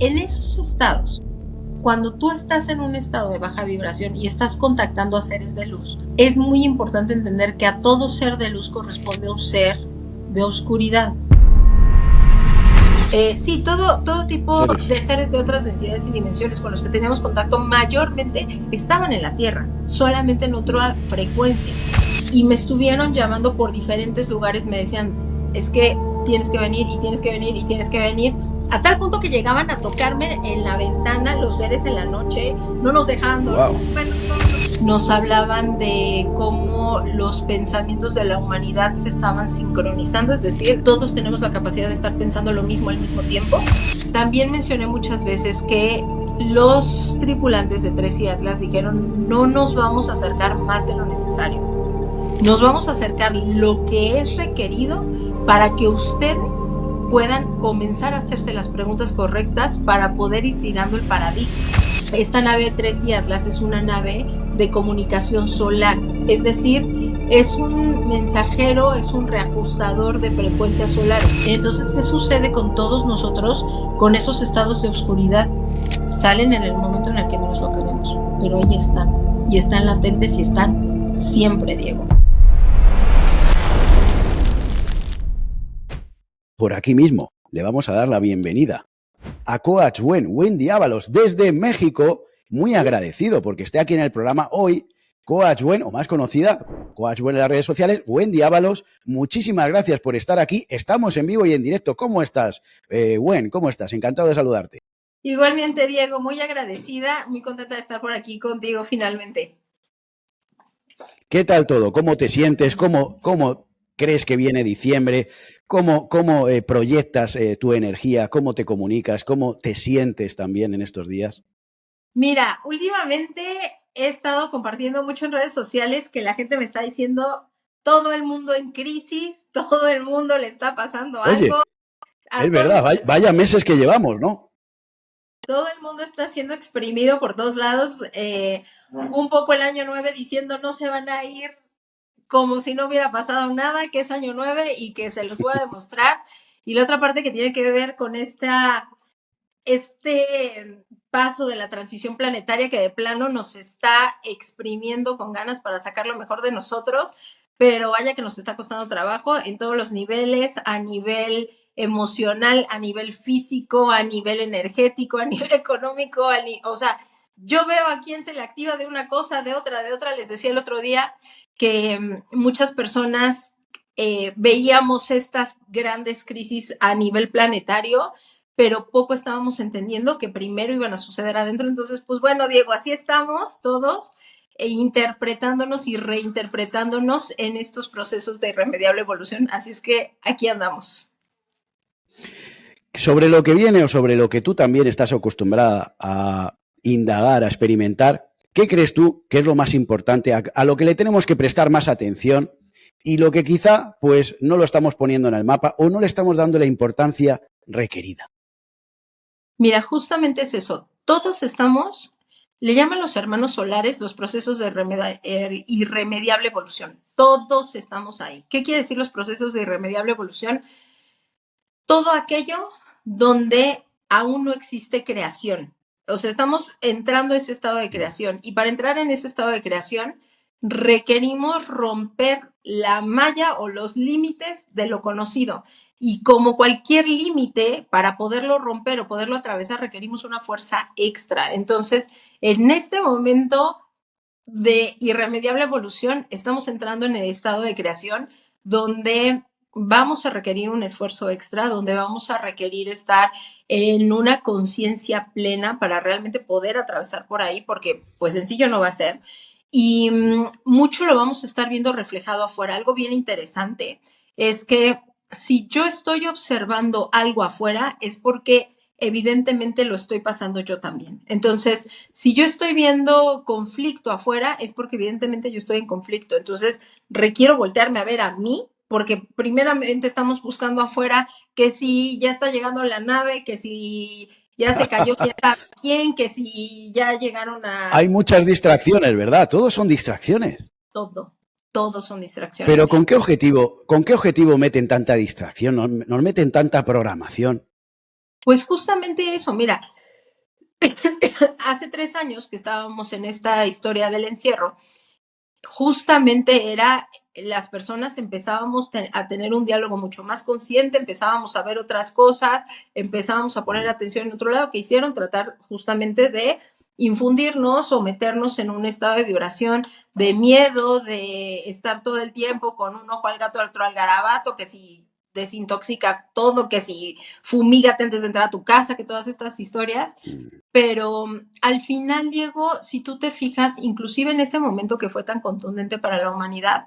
En esos estados, cuando tú estás en un estado de baja vibración y estás contactando a seres de luz, es muy importante entender que a todo ser de luz corresponde un ser de oscuridad. Sí, todo tipo de seres de otras densidades y dimensiones con los que teníamos contacto mayormente estaban en la Tierra, solamente en otra frecuencia. Y me estuvieron llamando por diferentes lugares, me decían, es que tienes que venir y tienes que venir y tienes que venir. A tal punto que llegaban a tocarme en la ventana los seres en la noche, no nos dejaban dormir. Wow. Bueno, nos hablaban de cómo los pensamientos de la humanidad se estaban sincronizando, es decir, todos tenemos la capacidad de estar pensando lo mismo al mismo tiempo. También mencioné muchas veces que los tripulantes de Tres Atlas dijeron, no nos vamos a acercar más de lo necesario. Nos vamos a acercar lo que es requerido para que ustedes puedan comenzar a hacerse las preguntas correctas para poder ir tirando el paradigma. Esta nave Tres Atlas es una nave de comunicación solar, es decir, es un mensajero, es un reajustador de frecuencias solares. Entonces, ¿qué sucede con todos nosotros con esos estados de oscuridad? Salen en el momento en el que menos lo queremos, pero ahí están, y están latentes y están siempre, Diego. Por aquí mismo le vamos a dar la bienvenida a Coach Wendy Ábalos desde México, muy agradecido porque esté aquí en el programa hoy. Coach Wen, o más conocida, Coach Wen en las redes sociales, Wendy Ábalos, muchísimas gracias por estar aquí. Estamos en vivo y en directo. ¿Cómo estás, Wen? ¿Cómo estás? Encantado de saludarte. Igualmente, Diego, muy agradecida, muy contenta de estar por aquí contigo finalmente. ¿Qué tal todo? ¿Cómo te sientes? ¿Cómo crees que viene diciembre? ¿Cómo proyectas tu energía? ¿Cómo te comunicas? ¿Cómo te sientes también en estos días? Mira, últimamente he estado compartiendo mucho en redes sociales que la gente me está diciendo todo el mundo en crisis, todo el mundo le está pasando algo. Es verdad, vaya meses que llevamos, ¿no? Todo el mundo está siendo exprimido por todos lados. Un poco el año 9 diciendo no se van a ir como si no hubiera pasado nada, que es año 9 y que se los voy a demostrar. Y la otra parte que tiene que ver con este paso de la transición planetaria que de plano nos está exprimiendo con ganas para sacar lo mejor de nosotros, pero vaya que nos está costando trabajo en todos los niveles, a nivel emocional, a nivel físico, a nivel energético, a nivel económico, o sea, yo veo a quién se le activa de una cosa, de otra. Les decía el otro día que muchas personas veíamos estas grandes crisis a nivel planetario, pero poco estábamos entendiendo que primero iban a suceder adentro. Entonces, pues bueno, Diego, así estamos todos interpretándonos y reinterpretándonos en estos procesos de irremediable evolución. Así es que aquí andamos. Sobre lo que viene o sobre lo que tú también estás acostumbrada a indagar, a experimentar, ¿qué crees tú que es lo más importante, a lo que le tenemos que prestar más atención y lo que quizá pues no lo estamos poniendo en el mapa o no le estamos dando la importancia requerida? Mira, justamente es eso. Todos estamos, le llaman los hermanos solares, los procesos de irremediable evolución. Todos estamos ahí. ¿Qué quiere decir los procesos de irremediable evolución? Todo aquello donde aún no existe creación. O sea, estamos entrando a ese estado de creación y para entrar en ese estado de creación requerimos romper la malla o los límites de lo conocido. Y como cualquier límite, para poderlo romper o poderlo atravesar, requerimos una fuerza extra. Entonces, en este momento de irremediable evolución, estamos entrando en el estado de creación donde vamos a requerir un esfuerzo extra, donde vamos a requerir estar en una conciencia plena para realmente poder atravesar por ahí, porque pues sencillo no va a ser. Y mucho lo vamos a estar viendo reflejado afuera. Algo bien interesante es que si yo estoy observando algo afuera es porque evidentemente lo estoy pasando yo también. Entonces, si yo estoy viendo conflicto afuera es porque evidentemente yo estoy en conflicto. Entonces, requiero voltearme a ver a mí, porque primeramente estamos buscando afuera que si ya está llegando la nave, que si ya se cayó quién sabe quién, que si ya llegaron a... Hay muchas distracciones, ¿verdad? Todos son distracciones. Todos son distracciones. Pero ¿con qué objetivo meten tanta distracción? ¿Nos meten tanta programación? Pues justamente eso, mira, hace 3 años que estábamos en esta historia del encierro, justamente era, las personas empezábamos a tener un diálogo mucho más consciente, empezábamos a ver otras cosas, empezábamos a poner atención en otro lado, que hicieron tratar justamente de infundirnos o meternos en un estado de vibración, de miedo, de estar todo el tiempo con un ojo al gato, otro al garabato, que si desintoxica todo, que si fumígate antes de entrar a tu casa, que todas estas historias. Pero al final, Diego, si tú te fijas, inclusive en ese momento que fue tan contundente para la humanidad,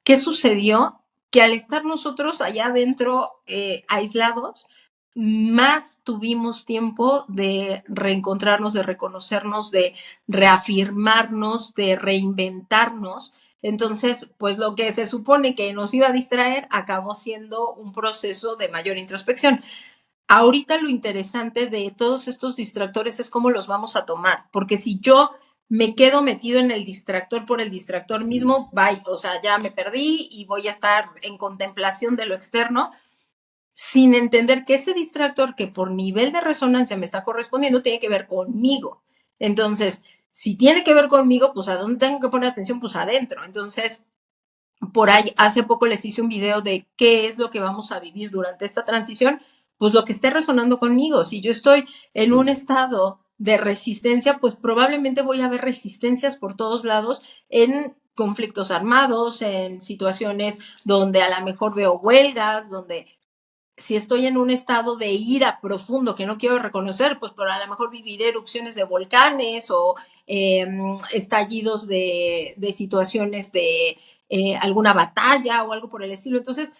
¿qué sucedió? Que al estar nosotros allá adentro aislados, más tuvimos tiempo de reencontrarnos, de reconocernos, de reafirmarnos, de reinventarnos. Entonces, pues lo que se supone que nos iba a distraer acabó siendo un proceso de mayor introspección. Ahorita lo interesante de todos estos distractores es cómo los vamos a tomar, porque si yo me quedo metido en el distractor por el distractor mismo, bye, o sea, ya me perdí y voy a estar en contemplación de lo externo, sin entender que ese distractor que por nivel de resonancia me está correspondiendo tiene que ver conmigo. Entonces, si tiene que ver conmigo, pues ¿a dónde tengo que poner atención? Pues adentro. Entonces, por ahí hace poco les hice un video de qué es lo que vamos a vivir durante esta transición, pues lo que esté resonando conmigo. Si yo estoy en un estado de resistencia, pues probablemente voy a ver resistencias por todos lados en conflictos armados, en situaciones donde a lo mejor veo huelgas, donde si estoy en un estado de ira profundo que no quiero reconocer, pues pero a lo mejor viviré erupciones de volcanes o estallidos de situaciones de alguna batalla o algo por el estilo. Entonces,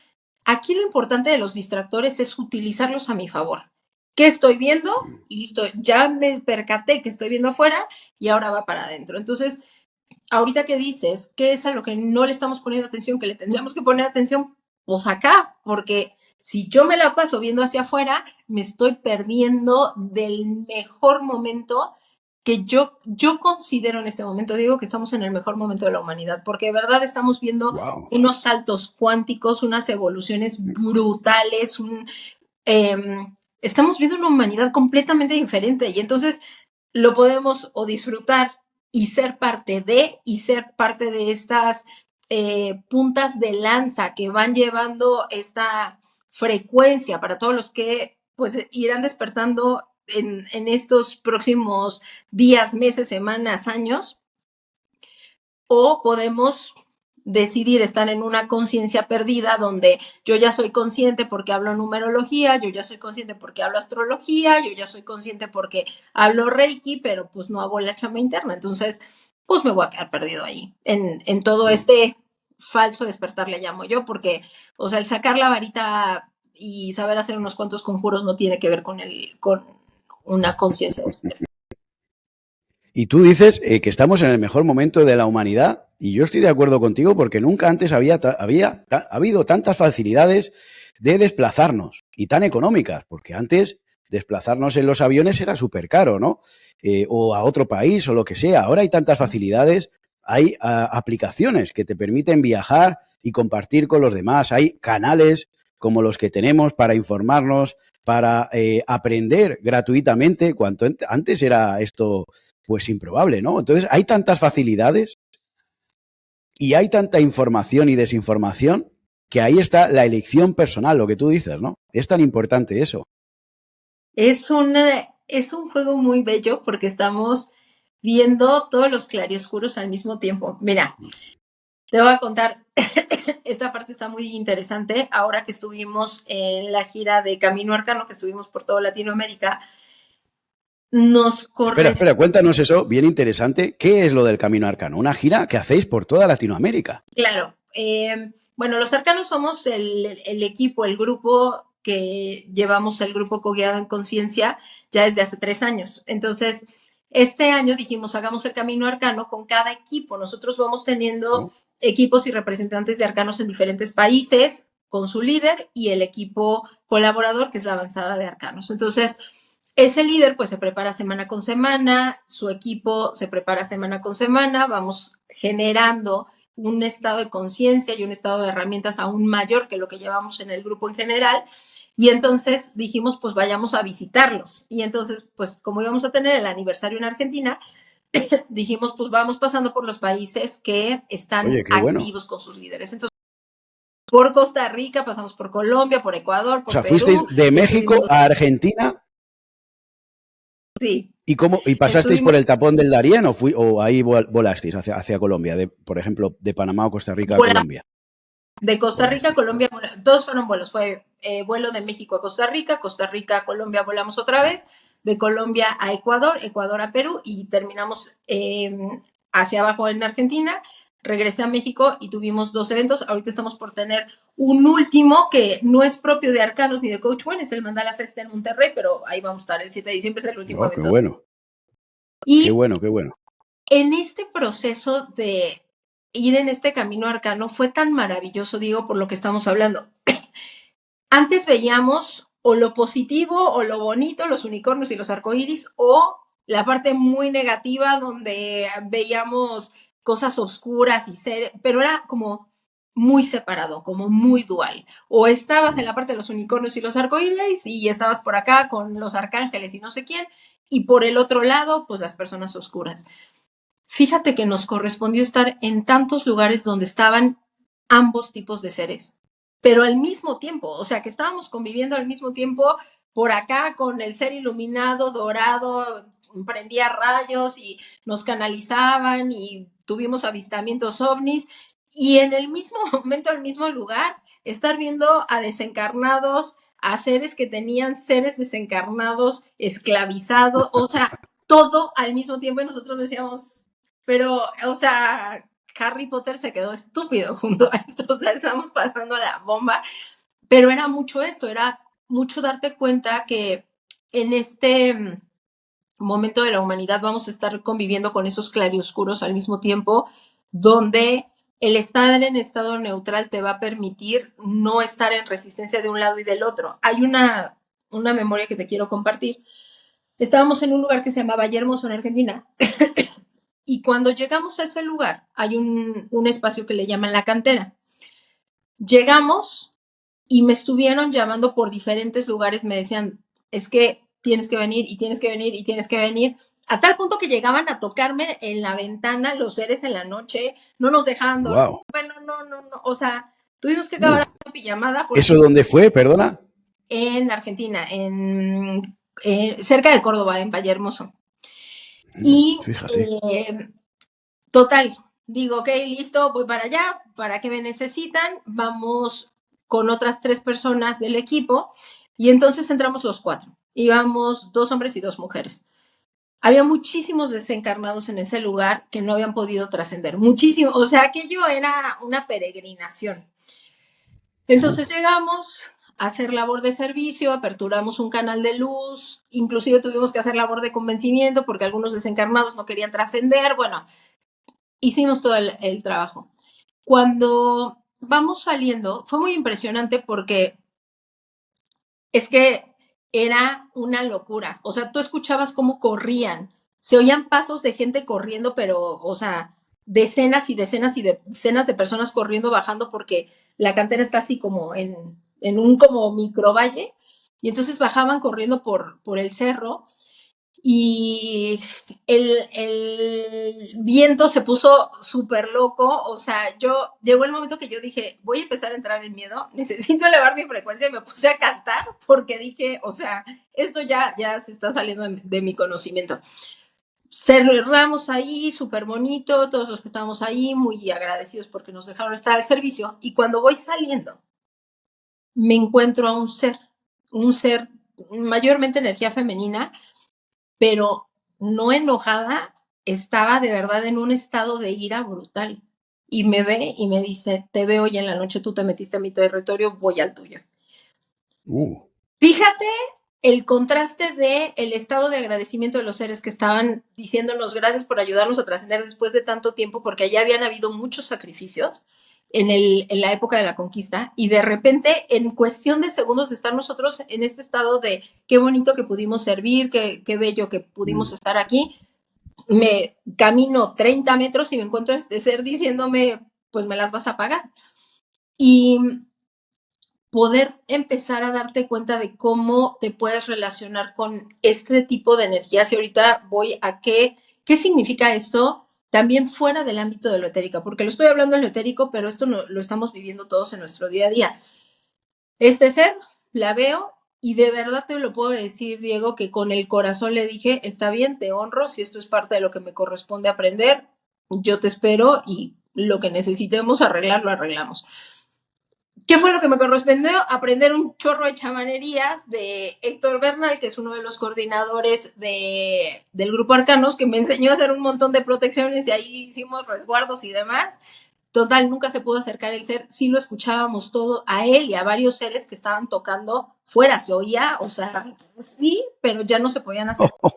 aquí lo importante de los distractores es utilizarlos a mi favor. ¿Qué estoy viendo? Listo, ya me percaté que estoy viendo afuera y ahora va para adentro. Entonces, ahorita que dices, ¿qué es a lo que no le estamos poniendo atención, que le tendríamos que poner atención? Pues acá, porque si yo me la paso viendo hacia afuera, me estoy perdiendo del mejor momento que yo considero en este momento. Digo que estamos en el mejor momento de la humanidad, porque de verdad estamos viendo Wow. unos saltos cuánticos, unas evoluciones brutales, eh, estamos viendo una humanidad completamente diferente y entonces lo podemos o disfrutar y ser parte de estas puntas de lanza que van llevando esta frecuencia para todos los que pues irán despertando en estos próximos días, meses, semanas, años, o podemos decidir estar en una conciencia perdida donde yo ya soy consciente porque hablo numerología, yo ya soy consciente porque hablo astrología, yo ya soy consciente porque hablo reiki, pero pues no hago la chamba interna. Entonces, pues me voy a quedar perdido ahí, en todo este falso despertar le llamo yo, porque, o sea, el sacar la varita y saber hacer unos cuantos conjuros no tiene que ver con una conciencia despierta. Y tú dices que estamos en el mejor momento de la humanidad y yo estoy de acuerdo contigo porque nunca antes había habido tantas facilidades de desplazarnos y tan económicas, porque antes desplazarnos en los aviones era súper caro, ¿no? O a otro país o lo que sea. Ahora hay tantas facilidades, hay aplicaciones que te permiten viajar y compartir con los demás, hay canales como los que tenemos para informarnos, para aprender gratuitamente, cuanto antes era esto pues improbable, ¿no? Entonces hay tantas facilidades y hay tanta información y desinformación que ahí está la elección personal, lo que tú dices, ¿no? Es tan importante eso. Es un juego muy bello porque estamos viendo todos los claroscuros al mismo tiempo. Mira, te voy a contar, esta parte está muy interesante. Ahora que estuvimos en la gira de Camino Arcano, que estuvimos por toda Latinoamérica, nos Espera, cuéntanos eso, bien interesante. ¿Qué es lo del Camino Arcano? Una gira que hacéis por toda Latinoamérica. Claro. Bueno, los arcanos somos el equipo, el grupo que llevamos el grupo Cogueado en Conciencia ya desde hace 3 años. Entonces, este año dijimos, hagamos el camino arcano con cada equipo. Nosotros vamos teniendo ¿No? equipos y representantes de arcanos en diferentes países con su líder y el equipo colaborador, que es la avanzada de arcanos. Entonces, ese líder pues se prepara semana con semana, su equipo se prepara semana con semana, vamos generando un estado de conciencia y un estado de herramientas aún mayor que lo que llevamos en el grupo en general. Y entonces dijimos, pues vayamos a visitarlos. Y entonces, pues como íbamos a tener el aniversario en Argentina, dijimos, pues vamos pasando por los países que están Oye, qué bueno. activos con sus líderes. Entonces, por Costa Rica, pasamos por Colombia, por Ecuador, O por sea, fuisteis Perú, de y México estuvimos, a Argentina. sí, ¿Y pasasteis por estuvimos, el tapón del Darién o ahí volasteis hacia Colombia? Por ejemplo, de Panamá o Costa Rica a Colombia. de Costa Rica a Volasteis. Colombia, todos fueron vuelos. Fue vuelo de México a Costa Rica a Colombia volamos otra vez, de Colombia a Ecuador, Ecuador a Perú y terminamos hacia abajo en Argentina. Regresé a México y tuvimos 2 eventos. Ahorita estamos por tener un último que no es propio de Arcanos ni de Coach One, es el Mandala Fest en Monterrey, pero ahí vamos a estar el 7 de diciembre, es el último Oh, qué evento. bueno. Qué Y bueno, qué bueno. en este proceso de ir en este camino arcano fue tan maravilloso, digo, por lo que estamos hablando. Antes veíamos o lo positivo o lo bonito, los unicornios y los arcoíris, o la parte muy negativa donde veíamos cosas oscuras y pero era como muy separado, como muy dual. O estabas en la parte de los unicornios y los arcoíris y estabas por acá con los arcángeles y no sé quién, y por el otro lado, pues las personas oscuras. Fíjate que nos correspondió estar en tantos lugares donde estaban ambos tipos de seres, pero al mismo tiempo, o sea, que estábamos conviviendo al mismo tiempo por acá con el ser iluminado, dorado, prendía rayos y nos canalizaban y tuvimos avistamientos ovnis y en el mismo momento, al mismo lugar, estar viendo a desencarnados, a seres que tenían seres desencarnados, esclavizados, o sea, todo al mismo tiempo y nosotros decíamos, pero, o sea, Harry Potter se quedó estúpido junto a esto, o sea, estamos pasando la bomba, pero era mucho esto, era mucho darte cuenta que en este momento de la humanidad vamos a estar conviviendo con esos claroscuros al mismo tiempo, donde el estar en estado neutral te va a permitir no estar en resistencia de un lado y del otro. Hay una memoria que te quiero compartir. Estábamos en un lugar que se llama Valle Hermoso en Argentina y cuando llegamos a ese lugar hay un espacio que le llaman la cantera. Llegamos y me estuvieron llamando por diferentes lugares, me decían, es que tienes que venir y tienes que venir y tienes que venir, a tal punto que llegaban a tocarme en la ventana los seres en la noche, no nos dejaban dormir, Wow. bueno, no, o sea, tuvimos que acabar la pijamada ¿Eso porque dónde fue? Perdona. en Argentina, cerca de Córdoba, en Valle Hermoso. Y Fíjate. total, digo, ok, listo, voy para allá, ¿para qué me necesitan? Vamos con otras 3 personas del equipo y entonces entramos los 4. Íbamos 2 hombres y 2 mujeres. Había muchísimos desencarnados en ese lugar que no habían podido trascender, muchísimo, o sea, aquello era una peregrinación. Entonces llegamos a hacer labor de servicio, aperturamos un canal de luz, inclusive tuvimos que hacer labor de convencimiento porque algunos desencarnados no querían trascender, bueno, hicimos todo el trabajo. Cuando vamos saliendo, fue muy impresionante porque es que era una locura. O sea, tú escuchabas cómo corrían, se oían pasos de gente corriendo, pero, o sea, decenas y decenas y decenas de personas corriendo, bajando, porque la cantera está así como en un como microvalle, y entonces bajaban corriendo por el cerro y el viento se puso súper loco, o sea, llegó el momento que yo dije, voy a empezar a entrar en miedo, necesito elevar mi frecuencia y me puse a cantar porque dije, o sea, esto ya se está saliendo de mi conocimiento. Cerramos ahí, súper bonito, todos los que estábamos ahí, muy agradecidos porque nos dejaron estar al servicio, y cuando voy saliendo, me encuentro a un ser mayormente energía femenina, pero no enojada, estaba de verdad en un estado de ira brutal. Y me ve y me dice, te veo hoy en la noche, tú te metiste a mi territorio, voy al tuyo. Uh. Fíjate el contraste de el estado de agradecimiento de los seres que estaban diciéndonos gracias por ayudarnos a trascender después de tanto tiempo, porque allá habían habido muchos sacrificios en la época de la conquista, y de repente, en cuestión de segundos, de estar nosotros en este estado de qué bonito que pudimos servir, qué bello que pudimos estar aquí. Me camino 30 metros y me encuentro a este ser diciéndome, pues me las vas a pagar. Y poder empezar a darte cuenta de cómo te puedes relacionar con este tipo de energías. Y ahorita voy a qué significa esto también fuera del ámbito de lo etérico, porque lo estoy hablando en lo etérico, pero esto no, lo estamos viviendo todos en nuestro día a día. Este ser, la veo y de verdad te lo puedo decir, Diego, que con el corazón le dije, está bien, te honro, si esto es parte de lo que me corresponde aprender, yo te espero y lo que necesitemos arreglar, lo arreglamos. ¿Qué fue lo que me correspondió? Aprender un chorro de chamanerías de Héctor Bernal, que es uno de los coordinadores del Grupo Arcanos, que me enseñó a hacer un montón de protecciones y ahí hicimos resguardos y demás. Total, nunca se pudo acercar el ser, sí lo escuchábamos todo a él y a varios seres que estaban tocando fuera, se oía, o sea, sí, pero ya no se podían acercar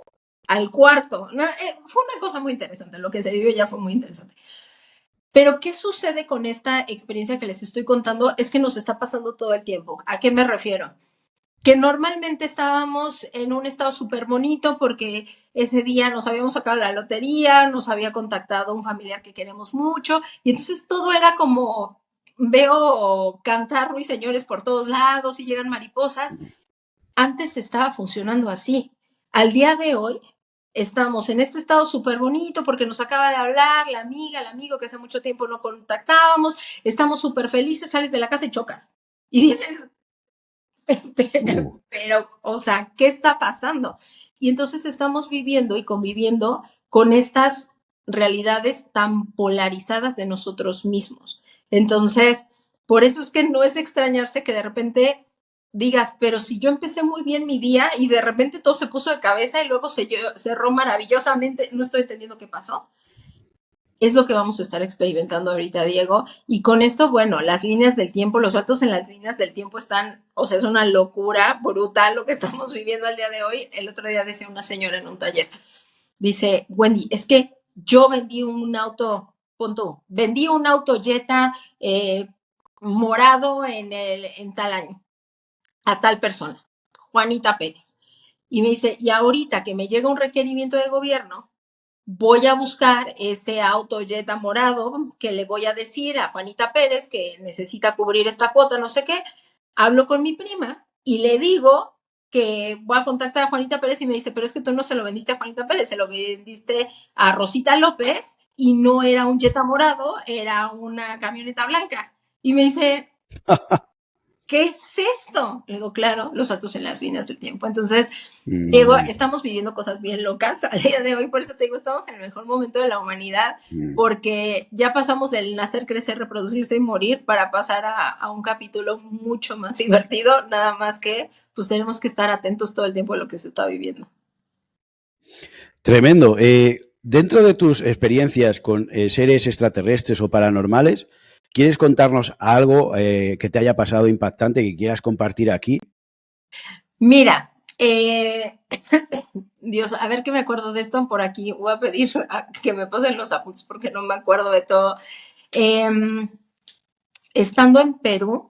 al cuarto. No, fue una cosa muy interesante, lo que se vivió ya fue muy interesante. Pero ¿qué sucede con esta experiencia que les estoy contando? Es que nos está pasando todo el tiempo. ¿A qué me refiero? Que normalmente estábamos en un estado súper bonito porque ese día nos habíamos sacado la lotería, nos había contactado un familiar que queremos mucho, y entonces todo era como, veo cantar ruiseñores por todos lados y llegan mariposas. Antes estaba funcionando así. Al día de hoy estamos en este estado súper bonito porque nos acaba de hablar la amiga, el amigo que hace mucho tiempo no contactábamos, estamos súper felices, sales de la casa y chocas. Y dices, pero, o sea, ¿qué está pasando? Y entonces estamos viviendo y conviviendo con estas realidades tan polarizadas de nosotros mismos. Entonces, por eso es que no es de extrañarse que de repente digas, pero si yo empecé muy bien mi día y de repente todo se puso de cabeza y luego se cerró maravillosamente, no estoy entendiendo qué pasó. Es lo que vamos a estar experimentando ahorita, Diego. Y con esto, bueno, las líneas del tiempo, los saltos en las líneas del tiempo están, o sea, es una locura brutal lo que estamos viviendo al día de hoy. El otro día decía una señora en un taller, dice, Wendy, es que yo vendí un auto, punto, vendí un auto Jetta morado en tal año, a tal persona, Juanita Pérez. Y me dice, y ahorita que me llega un requerimiento de gobierno, voy a buscar ese auto Jetta morado que le voy a decir a Juanita Pérez que necesita cubrir esta cuota, no sé qué. Hablo con mi prima y le digo que voy a contactar a Juanita Pérez y me dice, pero es que tú no se lo vendiste a Juanita Pérez, se lo vendiste a Rosita López y no era un Jetta morado, era una camioneta blanca. Y me dice, ¿qué es esto? Le digo, claro, los saltos en las líneas del tiempo. Entonces, Diego, estamos viviendo cosas bien locas al día de hoy, por eso te digo, estamos en el mejor momento de la humanidad, porque ya pasamos del nacer, crecer, reproducirse y morir para pasar a un capítulo mucho más divertido, nada más que pues tenemos que estar atentos todo el tiempo a lo que se está viviendo. Tremendo. Dentro de tus experiencias con seres extraterrestres o paranormales, ¿quieres contarnos algo que te haya pasado impactante que quieras compartir aquí? Mira, Dios, a ver qué me acuerdo de esto por aquí. Voy a pedir a que me pasen los apuntes porque no me acuerdo de todo. Estando en Perú,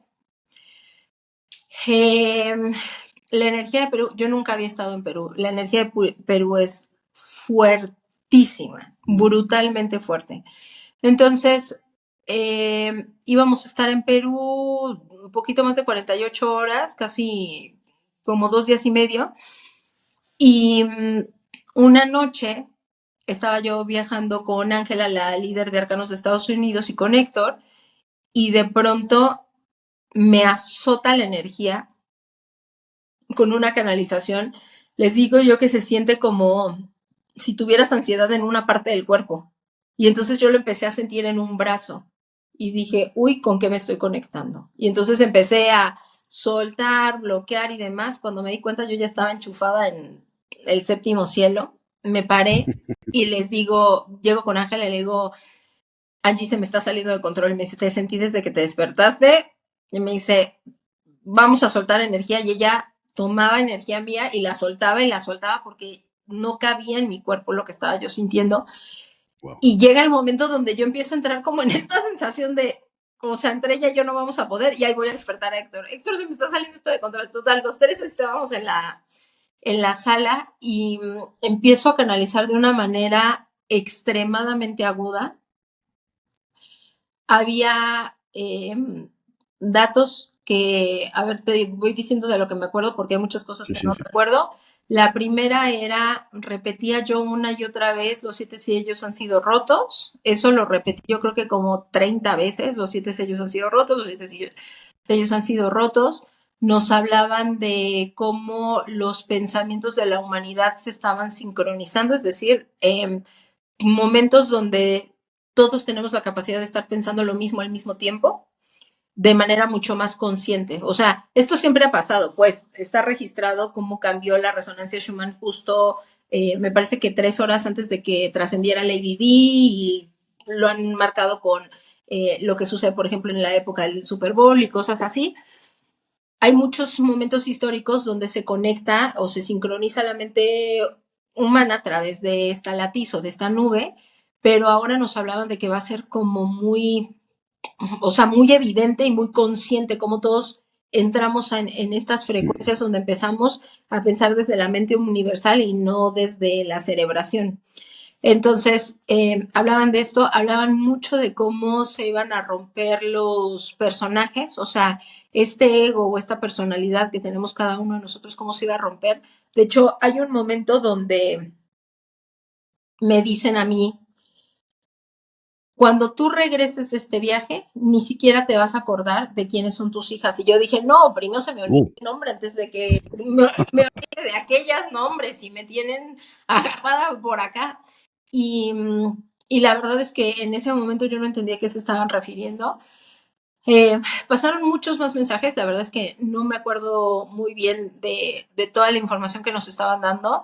la energía de Perú, yo nunca había estado en Perú, la energía de Perú es fuertísima, brutalmente fuerte. Entonces, íbamos a estar en Perú un poquito más de 48 horas, casi como 2 días y medio. Y una noche estaba yo viajando con Ángela, la líder de Arcanos de Estados Unidos, y con Héctor, y de pronto me azota la energía con una canalización. Les digo yo que se siente como si tuvieras ansiedad en una parte del cuerpo. Y entonces yo lo empecé a sentir en un brazo y dije, uy, ¿con qué me estoy conectando? Y entonces empecé a soltar, bloquear y demás. Cuando me di cuenta yo ya estaba enchufada en el séptimo cielo. Me paré y les digo, llego con Ángela y le digo, Angie, se me está saliendo de control. Y me dice, te sentí desde que te despertaste. Y me dice, vamos a soltar energía. Y ella tomaba energía mía y la soltaba porque no cabía en mi cuerpo lo que estaba yo sintiendo. Wow. Y llega el momento donde yo empiezo a entrar como en esta sensación de, o sea, entre ella y yo no vamos a poder, y ahí voy a despertar a Héctor. Héctor, se me está saliendo esto de control total. Los tres estábamos en la sala y empiezo a canalizar de una manera extremadamente aguda. Había datos que, a ver, te voy diciendo de lo que me acuerdo porque hay muchas cosas Sí, que sí, no sí. recuerdo. La primera era, repetía yo una y otra vez, los 7 sellos han sido rotos. Eso lo repetí yo creo que como 30 veces, los 7 sellos han sido rotos, los 7 sellos han sido rotos. Nos hablaban de cómo los pensamientos de la humanidad se estaban sincronizando, es decir, momentos donde todos tenemos la capacidad de estar pensando lo mismo al mismo tiempo de manera mucho más consciente. O sea, esto siempre ha pasado, pues está registrado cómo cambió la resonancia Schumann justo, me parece que 3 horas antes de que trascendiera Lady Di, y lo han marcado con lo que sucede, por ejemplo, en la época del Super Bowl y cosas así. Hay muchos momentos históricos donde se conecta o se sincroniza la mente humana a través de esta latiz o de esta nube, pero ahora nos hablaban de que va a ser como muy, o sea, muy evidente y muy consciente como todos entramos en estas frecuencias donde empezamos a pensar desde la mente universal y no desde la cerebración. Entonces, hablaban de esto, hablaban mucho de cómo se iban a romper los personajes, o sea, este ego o esta personalidad que tenemos cada uno de nosotros, cómo se iba a romper. De hecho, hay un momento donde me dicen a mí, cuando tú regreses de este viaje, ni siquiera te vas a acordar de quiénes son tus hijas. Y yo dije, no, primero se me olvida el nombre antes de que me olvide de aquellas nombres y me tienen agarrada por acá. Y, y la verdad es que en ese momento yo no entendía a qué se estaban refiriendo. Pasaron muchos más mensajes, la verdad es que no me acuerdo muy bien de toda la información que nos estaban dando,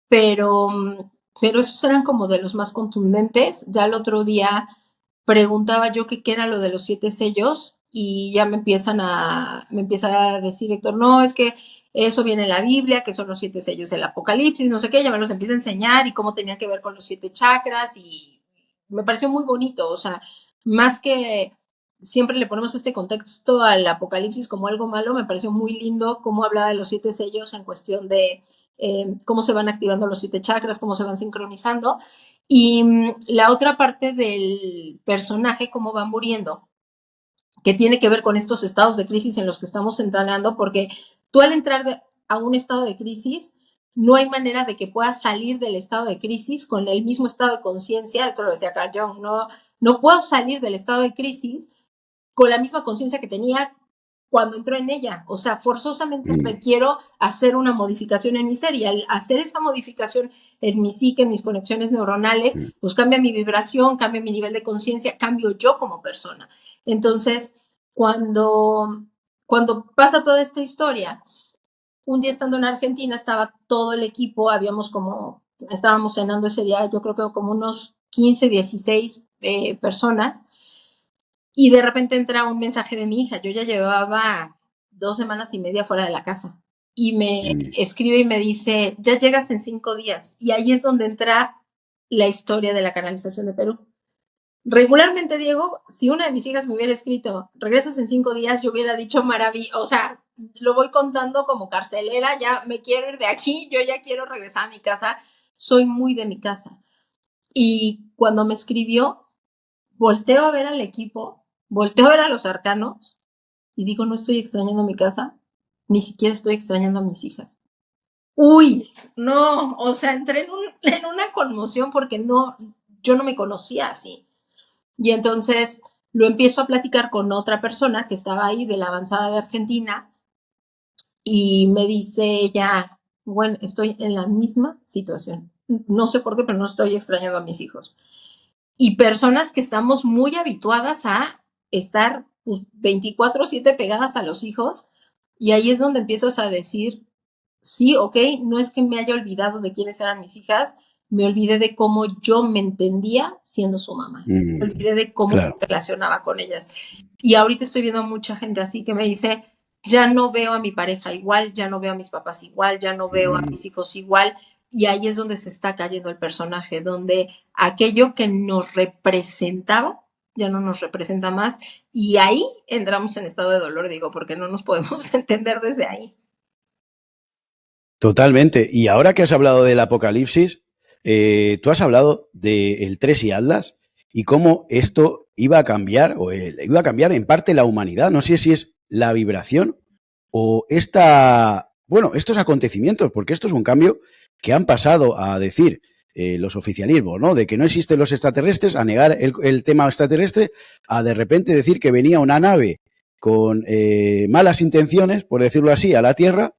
pero, pero esos eran como de los más contundentes. Ya el otro día preguntaba yo qué era lo de los 7 sellos y ya me empieza a decir Héctor, no, es que eso viene en la Biblia, que son los 7 sellos del Apocalipsis, no sé qué, ya me los empieza a enseñar y cómo tenía que ver con los 7 chakras y me pareció muy bonito, o sea, más que siempre le ponemos este contexto al Apocalipsis como algo malo, me pareció muy lindo cómo hablaba de los 7 sellos en cuestión de cómo se van activando los 7 chakras, cómo se van sincronizando. Y la otra parte del personaje, cómo va muriendo, que tiene que ver con estos estados de crisis en los que estamos entrando, porque tú al entrar a un estado de crisis, no hay manera de que puedas salir del estado de crisis con el mismo estado de conciencia, esto lo decía Carl Jung, no puedo salir del estado de crisis con la misma conciencia que tenía cuando entró en ella. O sea, forzosamente requiero hacer una modificación en mi ser y al hacer esa modificación en mi psique, en mis conexiones neuronales, pues cambia mi vibración, cambia mi nivel de conciencia, cambio yo como persona. Entonces, cuando pasa toda esta historia, un día estando en Argentina estaba todo el equipo, estábamos cenando ese día, yo creo que como unos 15, 16 personas, y de repente entra un mensaje de mi hija. Yo ya llevaba 2 semanas y media fuera de la casa. Y me escribe y me dice, ya llegas en 5 días. Y ahí es donde entra la historia de la canalización de Perú. Regularmente, Diego, si una de mis hijas me hubiera escrito, regresas en 5 días, yo hubiera dicho maravilla. O sea, lo voy contando como carcelera, ya me quiero ir de aquí, yo ya quiero regresar a mi casa. Soy muy de mi casa. Y cuando me escribió, volteo a ver al equipo, volteo a ver a los arcanos y digo, no estoy extrañando mi casa, ni siquiera estoy extrañando a mis hijas. Uy, no, o sea, entré en una conmoción porque yo no me conocía así. Y entonces lo empiezo a platicar con otra persona que estaba ahí de la avanzada de Argentina y me dice ella, bueno, estoy en la misma situación. No sé por qué, pero no estoy extrañando a mis hijos. Y personas que estamos muy habituadas a estar pues, 24/7 pegadas a los hijos, y ahí es donde empiezas a decir, sí, ok, no es que me haya olvidado de quiénes eran mis hijas, me olvidé de cómo yo me entendía siendo su mamá, me olvidé de cómo me relacionaba con ellas. Y ahorita estoy viendo mucha gente así que me dice, ya no veo a mi pareja igual, ya no veo a mis papás igual, ya no veo a mis hijos igual, y ahí es donde se está cayendo el personaje, donde aquello que nos representaba ya no nos representa más, y ahí entramos en estado de dolor, digo, porque no nos podemos entender desde ahí. Totalmente. Y ahora que has hablado del apocalipsis, tú has hablado del Tres y Atlas y cómo esto iba a cambiar, iba a cambiar en parte la humanidad. No sé si es la vibración o estos acontecimientos, porque esto es un cambio que han pasado a decir los oficialismos, ¿no? De que no existen los extraterrestres, a negar el tema extraterrestre, a de repente decir que venía una nave con malas intenciones, por decirlo así, a la Tierra,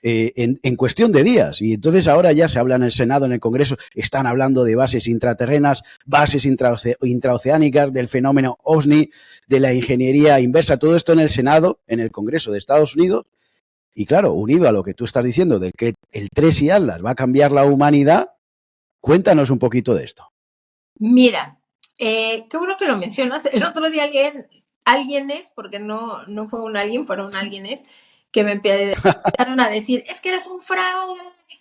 en cuestión de días. Y entonces ahora ya se habla en el Senado, en el Congreso, están hablando de bases intraterrenas, bases intraoceánicas, del fenómeno OVNI, de la ingeniería inversa, todo esto en el Senado, en el Congreso de Estados Unidos. Y claro, unido a lo que tú estás diciendo de que el Tracy Atlas va a cambiar la humanidad, cuéntanos un poquito de esto. Mira, qué bueno que lo mencionas. El otro día alguienes, porque no fue un alguien, fueron alguienes, que me empezaron a decir, es que eres un fraude,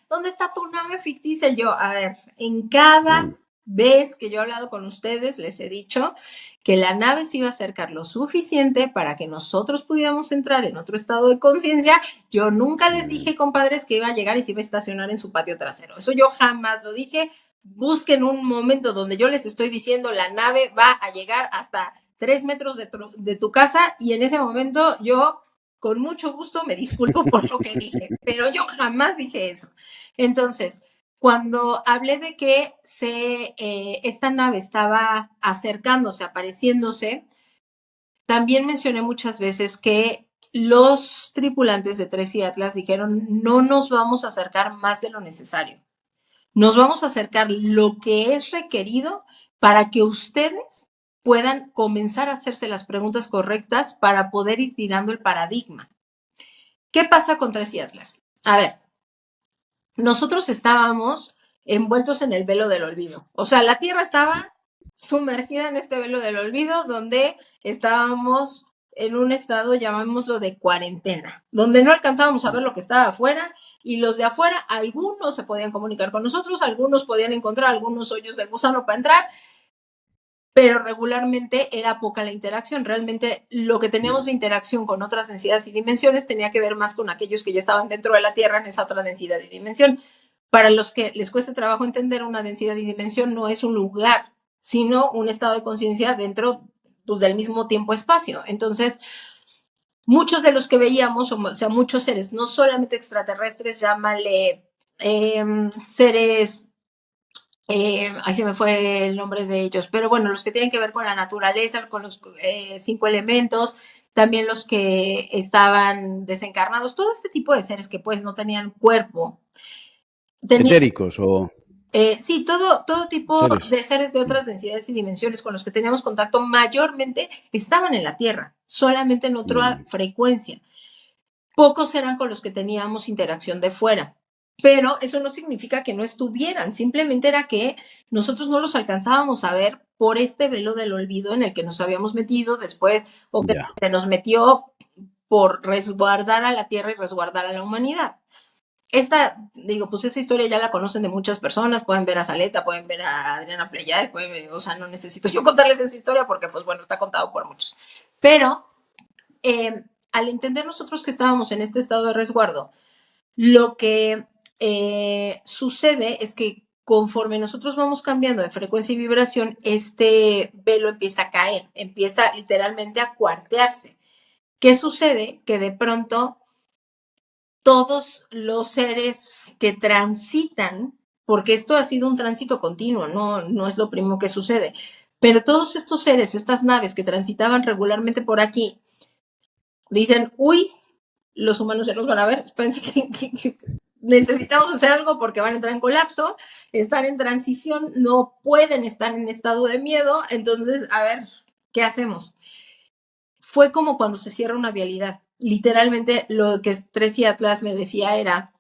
¿dónde está tu nave ficticia? Yo, a ver, en cada vez que yo he hablado con ustedes, les he dicho que la nave se iba a acercar lo suficiente para que nosotros pudiéramos entrar en otro estado de conciencia. Yo nunca les dije, compadres, que iba a llegar y se iba a estacionar en su patio trasero. Eso yo jamás lo dije. Busquen un momento donde yo les estoy diciendo la nave va a llegar hasta 3 metros de tu casa, y en ese momento yo con mucho gusto me disculpo por lo que dije, pero yo jamás dije eso. Entonces, cuando hablé de que esta nave estaba acercándose, apareciéndose, también mencioné muchas veces que los tripulantes de Tracy Atlas dijeron, no nos vamos a acercar más de lo necesario. Nos vamos a acercar lo que es requerido para que ustedes puedan comenzar a hacerse las preguntas correctas para poder ir tirando el paradigma. ¿Qué pasa con Tracy Atlas? A ver, nosotros estábamos envueltos en el velo del olvido. O sea, la Tierra estaba sumergida en este velo del olvido, donde estábamos en un estado, llamémoslo, de cuarentena, donde no alcanzábamos a ver lo que estaba afuera, y los de afuera, algunos se podían comunicar con nosotros, algunos podían encontrar algunos hoyos de gusano para entrar, pero regularmente era poca la interacción. Realmente lo que teníamos de interacción con otras densidades y dimensiones tenía que ver más con aquellos que ya estaban dentro de la Tierra en esa otra densidad y dimensión. Para los que les cueste trabajo entender, una densidad y dimensión no es un lugar, sino un estado de conciencia dentro, pues, del mismo tiempo-espacio. Entonces, muchos de los que veíamos, o sea, muchos seres, no solamente extraterrestres, llámale seres, ahí se me fue el nombre de ellos, pero bueno, los que tienen que ver con la naturaleza, con los 5 elementos, también los que estaban desencarnados, todo este tipo de seres que pues no tenían cuerpo. Etéricos o... Sí, todo tipo seres. de seres de otras densidades y dimensiones con los que teníamos contacto mayormente estaban en la Tierra, solamente en otra frecuencia. Pocos eran con los que teníamos interacción de fuera, pero eso no significa que no estuvieran, simplemente era que nosotros no los alcanzábamos a ver por este velo del olvido en el que nos habíamos metido después, o que se nos metió por resguardar a la Tierra y resguardar a la humanidad. Pues esa historia ya la conocen de muchas personas, pueden ver a Saleta, pueden ver a Adriana Pleyades, o sea, no necesito yo contarles esa historia porque, pues bueno, está contado por muchos. Pero al entender nosotros que estábamos en este estado de resguardo, lo que sucede es que conforme nosotros vamos cambiando de frecuencia y vibración, este velo empieza a caer, empieza literalmente a cuartearse. ¿Qué sucede? Que de pronto todos los seres que transitan, porque esto ha sido un tránsito continuo, no es lo primero que sucede, pero todos estos seres, estas naves que transitaban regularmente por aquí, dicen, uy, los humanos ya nos van a ver, espérense que necesitamos hacer algo porque van a entrar en colapso, están en transición, no pueden estar en estado de miedo, entonces, a ver, ¿qué hacemos? Fue como cuando se cierra una vialidad. Literalmente lo que Tracy Atlas me decía era,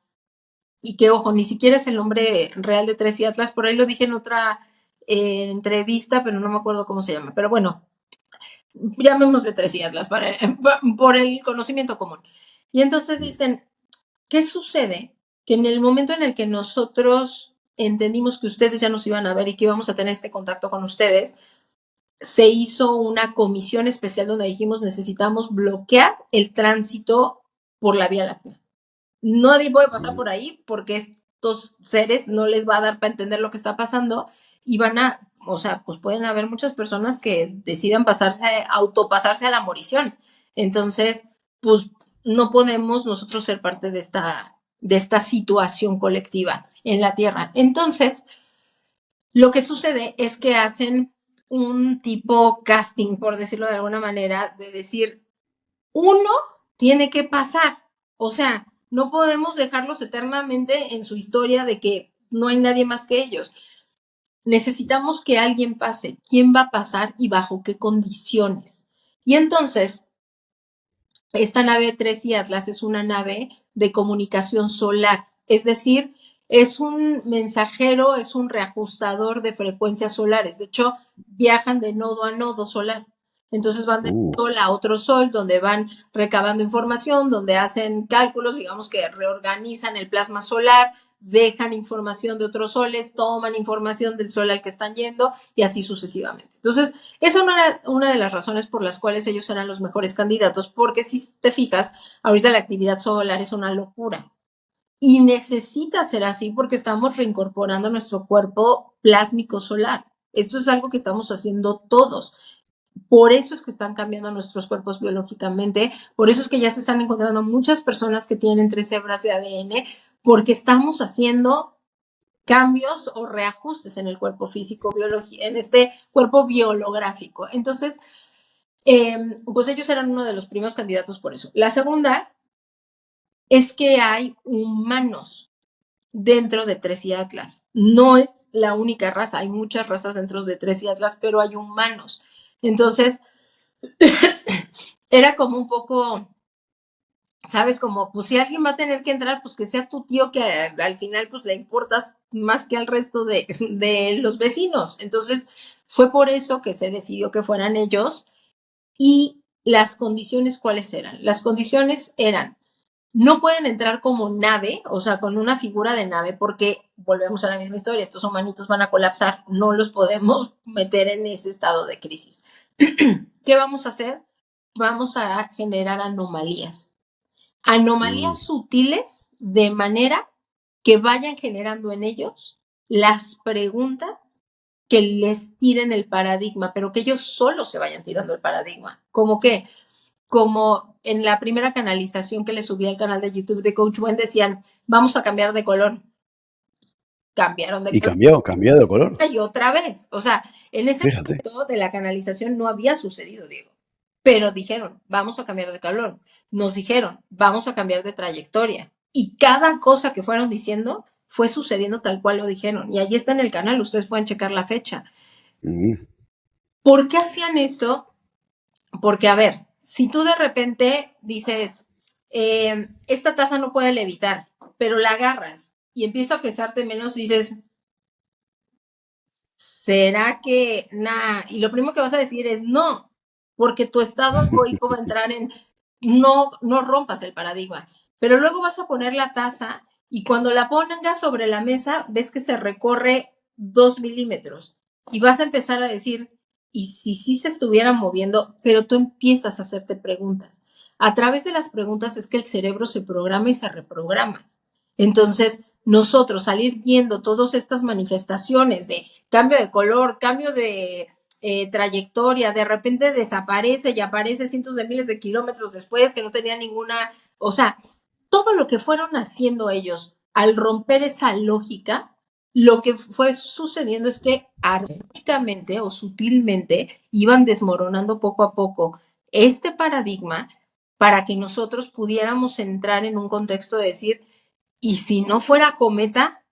y que ojo, ni siquiera es el nombre real de Tracy Atlas, por ahí lo dije en otra entrevista, pero no me acuerdo cómo se llama, pero bueno, llamémosle Tracy Atlas por el conocimiento común. Y entonces dicen, ¿qué sucede? Que en el momento en el que nosotros entendimos que ustedes ya nos iban a ver y que íbamos a tener este contacto con ustedes, se hizo una comisión especial donde dijimos, necesitamos bloquear el tránsito por la Vía Láctea. Nadie puede pasar por ahí porque estos seres no les va a dar para entender lo que está pasando, y pues pueden haber muchas personas que decidan autopasarse a la morición. Entonces, pues no podemos nosotros ser parte de esta situación colectiva en la Tierra. Entonces, lo que sucede es que hacen un tipo casting, por decirlo de alguna manera, de decir, uno tiene que pasar. O sea, no podemos dejarlos eternamente en su historia de que no hay nadie más que ellos. Necesitamos que alguien pase. ¿Quién va a pasar y bajo qué condiciones? Y entonces, esta nave 3 y Atlas es una nave de comunicación solar, es decir, es un mensajero, es un reajustador de frecuencias solares. De hecho, viajan de nodo a nodo solar. Entonces van de sol a otro sol, donde van recabando información, donde hacen cálculos, digamos que reorganizan el plasma solar, dejan información de otros soles, toman información del sol al que están yendo y así sucesivamente. Entonces, esa era una de las razones por las cuales ellos eran los mejores candidatos, porque si te fijas, ahorita la actividad solar es una locura. Y necesita ser así porque estamos reincorporando nuestro cuerpo plásmico solar. Esto es algo que estamos haciendo todos. Por eso es que están cambiando nuestros cuerpos biológicamente, por eso es que ya se están encontrando muchas personas que tienen 3 hebras de ADN, porque estamos haciendo cambios o reajustes en el cuerpo físico, en este cuerpo biolográfico. Entonces, pues ellos eran uno de los primeros candidatos por eso. La segunda es que hay humanos dentro de 3 y Atlas. No es la única raza, hay muchas razas dentro de 3 y Atlas, pero hay humanos. Entonces, era como un poco, ¿sabes? Como, pues si alguien va a tener que entrar, pues que sea tu tío que al final pues le importas más que al resto de los vecinos. Entonces, fue por eso que se decidió que fueran ellos. Y las condiciones, ¿cuáles eran? Las condiciones eran, no pueden entrar como nave, o sea, con una figura de nave, porque volvemos a la misma historia, estos humanitos van a colapsar, no los podemos meter en ese estado de crisis. ¿Qué vamos a hacer? Vamos a generar anomalías. Anomalías sutiles de manera que vayan generando en ellos las preguntas que les tiren el paradigma, pero que ellos solo se vayan tirando el paradigma. ¿Cómo qué? Como en la primera canalización que le subí al canal de YouTube de Coach Wen decían, vamos a cambiar de color. Cambiaron de Y color. cambió de color. Y otra vez. O sea, en ese Fíjate. momento de la canalización no había sucedido, Diego. Pero dijeron, vamos a cambiar de color. Nos dijeron, vamos a cambiar de trayectoria. Y cada cosa que fueron diciendo fue sucediendo tal cual lo dijeron. Y ahí está en el canal, ustedes pueden checar la fecha. ¿Por qué hacían esto? Porque, a ver, si tú de repente dices, esta taza no puede levitar, pero la agarras y empieza a pesarte menos, dices, ¿será que nada? Y lo primero que vas a decir es no, porque tu estado egoico va a entrar en no rompas el paradigma. Pero luego vas a poner la taza y cuando la pongas sobre la mesa, ves que se recorre 2 milímetros y vas a empezar a decir, ¿y si sí se estuvieran moviendo? Pero tú empiezas a hacerte preguntas. A través de las preguntas es que el cerebro se programa y se reprograma. Entonces, nosotros salir viendo todas estas manifestaciones de cambio de color, cambio de trayectoria, de repente desaparece y aparece cientos de miles de kilómetros después que no tenía ninguna, o sea, todo lo que fueron haciendo ellos al romper esa lógica, lo que fue sucediendo es que armónicamente o sutilmente iban desmoronando poco a poco este paradigma para que nosotros pudiéramos entrar en un contexto de decir, y si no fuera cometa,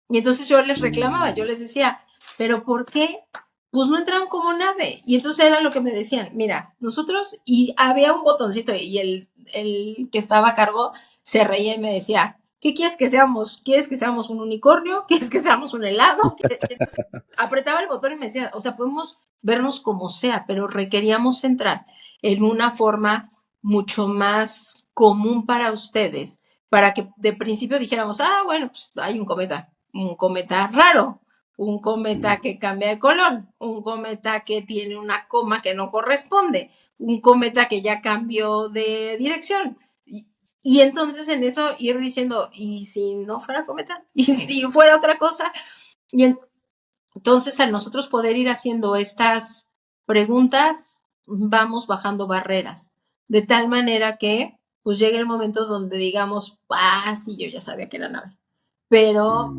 y entonces yo les reclamaba, yo les decía, pero ¿por qué? Pues no entraron como nave. Y entonces era lo que me decían, mira, nosotros, y había un botoncito y el que estaba a cargo se reía y me decía, ¿qué quieres que seamos? ¿Quieres que seamos un unicornio? ¿Quieres que seamos un helado? Entonces, apretaba el botón y me decía, o sea, podemos vernos como sea, pero requeríamos entrar en una forma mucho más común para ustedes, para que de principio dijéramos, ah, bueno, pues hay un cometa raro, un cometa que cambia de color, un cometa que tiene una coma que no corresponde, un cometa que ya cambió de dirección. Y entonces en eso ir diciendo, ¿y si no fuera cometa? ¿Y si fuera otra cosa? Y entonces al nosotros poder ir haciendo estas preguntas, vamos bajando barreras, de tal manera que pues llegue el momento donde digamos, sí, yo ya sabía que era nave. Pero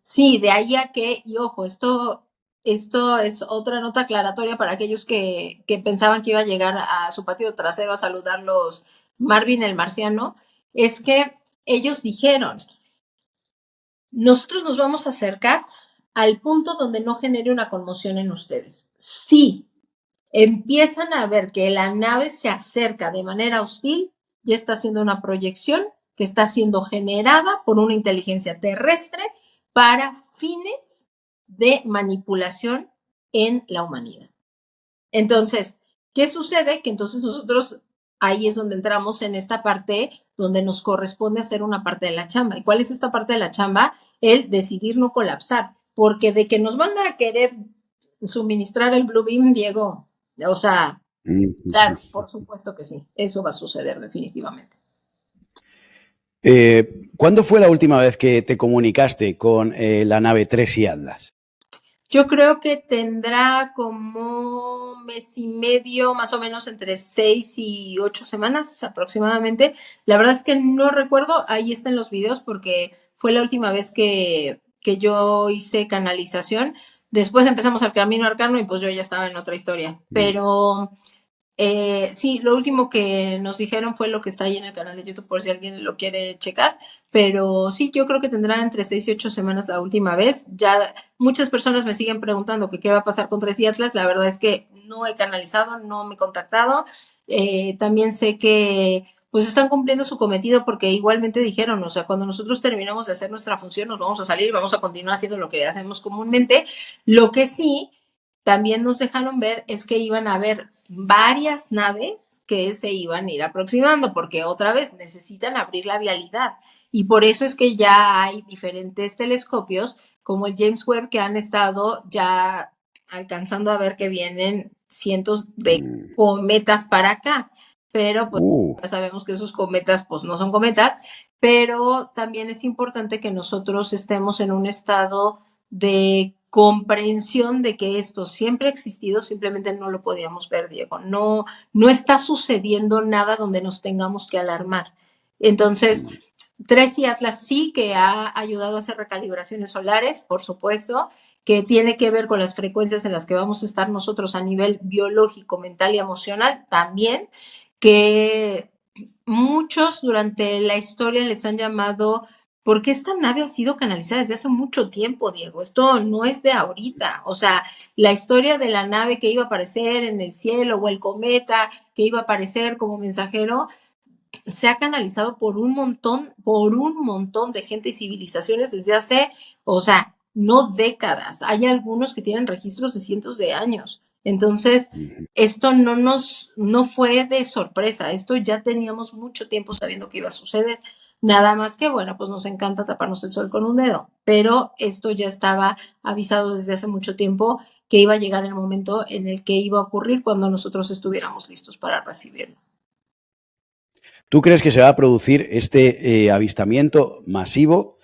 sí, de ahí a que, y ojo, esto es otra nota aclaratoria para aquellos que pensaban que iba a llegar a su patio trasero a saludarlos Marvin el marciano, es que ellos dijeron, nosotros nos vamos a acercar al punto donde no genere una conmoción en ustedes. Sí, empiezan a ver que la nave se acerca de manera hostil, ya está haciendo una proyección que está siendo generada por una inteligencia terrestre para fines de manipulación en la humanidad. Entonces, ¿qué sucede? Que entonces nosotros ahí es donde entramos en esta parte donde nos corresponde hacer una parte de la chamba. ¿Y cuál es esta parte de la chamba? El decidir no colapsar, porque de que nos van a querer suministrar el Blue Beam, Diego, o sea, claro, por supuesto que sí, eso va a suceder definitivamente. ¿Cuándo fue la última vez que te comunicaste con la nave 3 y Atlas? Yo creo que tendrá como mes y medio, más o menos entre 6 y 8 semanas aproximadamente. La verdad es que no recuerdo, ahí están los videos porque fue la última vez que yo hice canalización. Después empezamos al camino arcano y pues yo ya estaba en otra historia. Pero sí, lo último que nos dijeron fue lo que está ahí en el canal de YouTube por si alguien lo quiere checar, pero sí, yo creo que tendrá entre 6 y 8 semanas la última vez. Ya muchas personas me siguen preguntando que qué va a pasar con 3 y Atlas, la verdad es que no he canalizado, no me he contactado. También sé que pues están cumpliendo su cometido porque igualmente dijeron, o sea, cuando nosotros terminamos de hacer nuestra función nos vamos a salir y vamos a continuar haciendo lo que hacemos comúnmente. Lo que sí también nos dejaron ver es que iban a haber varias naves que se iban a ir aproximando, porque otra vez necesitan abrir la vialidad. Y por eso es que ya hay diferentes telescopios, como el James Webb, que han estado ya alcanzando a ver que vienen cientos de cometas para acá. Pero pues ya sabemos que esos cometas pues no son cometas, pero también es importante que nosotros estemos en un estado de comprensión de que esto siempre ha existido, simplemente no lo podíamos ver, Diego. No, no está sucediendo nada donde nos tengamos que alarmar. Entonces, 3 y Atlas sí que ha ayudado a hacer recalibraciones solares, por supuesto, que tiene que ver con las frecuencias en las que vamos a estar nosotros a nivel biológico, mental y emocional también, que muchos durante la historia les han llamado porque esta nave ha sido canalizada desde hace mucho tiempo, Diego. Esto no es de ahorita. O sea, la historia de la nave que iba a aparecer en el cielo o el cometa que iba a aparecer como mensajero se ha canalizado por un montón de gente y civilizaciones desde hace, o sea, no décadas. Hay algunos que tienen registros de cientos de años. Entonces, esto no fue de sorpresa, esto ya teníamos mucho tiempo sabiendo que iba a suceder. Nada más que, bueno, pues nos encanta taparnos el sol con un dedo, pero esto ya estaba avisado desde hace mucho tiempo que iba a llegar el momento en el que iba a ocurrir cuando nosotros estuviéramos listos para recibirlo. ¿Tú crees que se va a producir este avistamiento masivo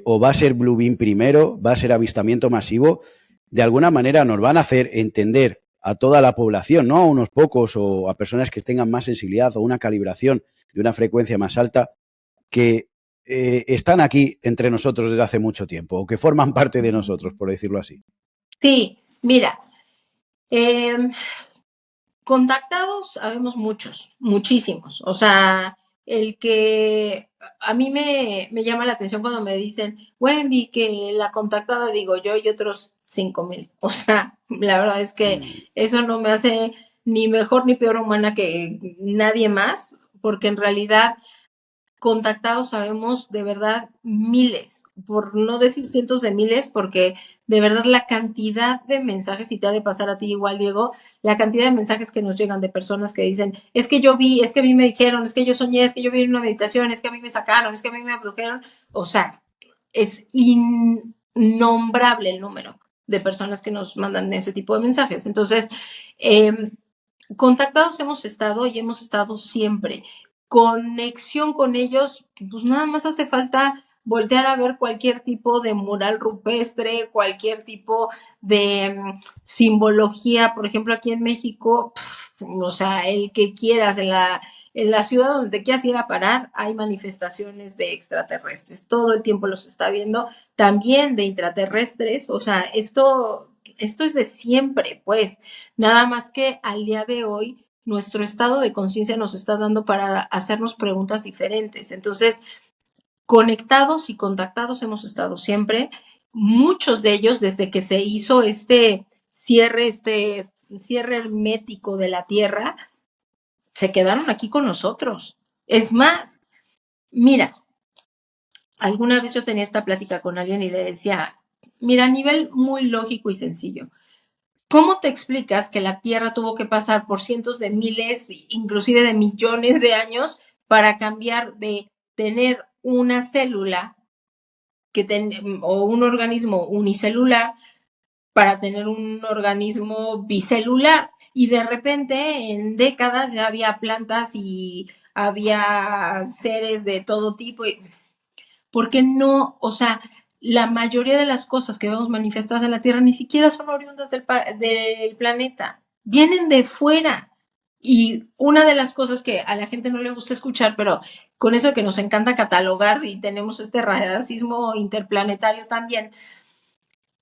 o va a ser Blue Beam primero, va a ser avistamiento masivo? De alguna manera nos van a hacer entender a toda la población, no a unos pocos o a personas que tengan más sensibilidad o una calibración de una frecuencia más alta, que están aquí entre nosotros desde hace mucho tiempo o que forman parte de nosotros, por decirlo así. Sí, mira, contactados sabemos muchos, muchísimos. O sea, el que a mí me llama la atención cuando me dicen, Wendy, que la contactada, digo yo, y otros 5,000. O sea, la verdad es que eso no me hace ni mejor ni peor humana que nadie más, porque en realidad contactados sabemos de verdad miles, por no decir cientos de miles, porque de verdad la cantidad de mensajes, y te ha de pasar a ti igual, Diego, la cantidad de mensajes que nos llegan de personas que dicen, es que yo vi, es que a mí me dijeron, es que yo soñé, es que yo vi una meditación, es que a mí me sacaron, es que a mí me abdujeron, o sea, es innombrable el número de personas que nos mandan ese tipo de mensajes. Entonces, contactados hemos estado y hemos estado siempre. Conexión con ellos, pues nada más hace falta voltear a ver cualquier tipo de mural rupestre, cualquier tipo de simbología, por ejemplo, aquí en México, o sea, el que quieras, en la ciudad donde te quieras ir a parar, hay manifestaciones de extraterrestres. Todo el tiempo los está viendo, también de intraterrestres. O sea, esto es de siempre, pues. Nada más que al día de hoy, nuestro estado de conciencia nos está dando para hacernos preguntas diferentes. Entonces, conectados y contactados hemos estado siempre. Muchos de ellos, desde que se hizo este cierre hermético de la Tierra, se quedaron aquí con nosotros. Es más, mira, alguna vez yo tenía esta plática con alguien y le decía, mira, a nivel muy lógico y sencillo, ¿cómo te explicas que la Tierra tuvo que pasar por cientos de miles, inclusive de millones de años, para cambiar de tener una célula o un organismo unicelular para tener un organismo bicelular? Y de repente, en décadas, ya había plantas y había seres de todo tipo. ¿Por qué no? O sea, la mayoría de las cosas que vemos manifestadas en la Tierra ni siquiera son oriundas del planeta, vienen de fuera. Y una de las cosas que a la gente no le gusta escuchar, pero con eso que nos encanta catalogar y tenemos este racismo interplanetario también,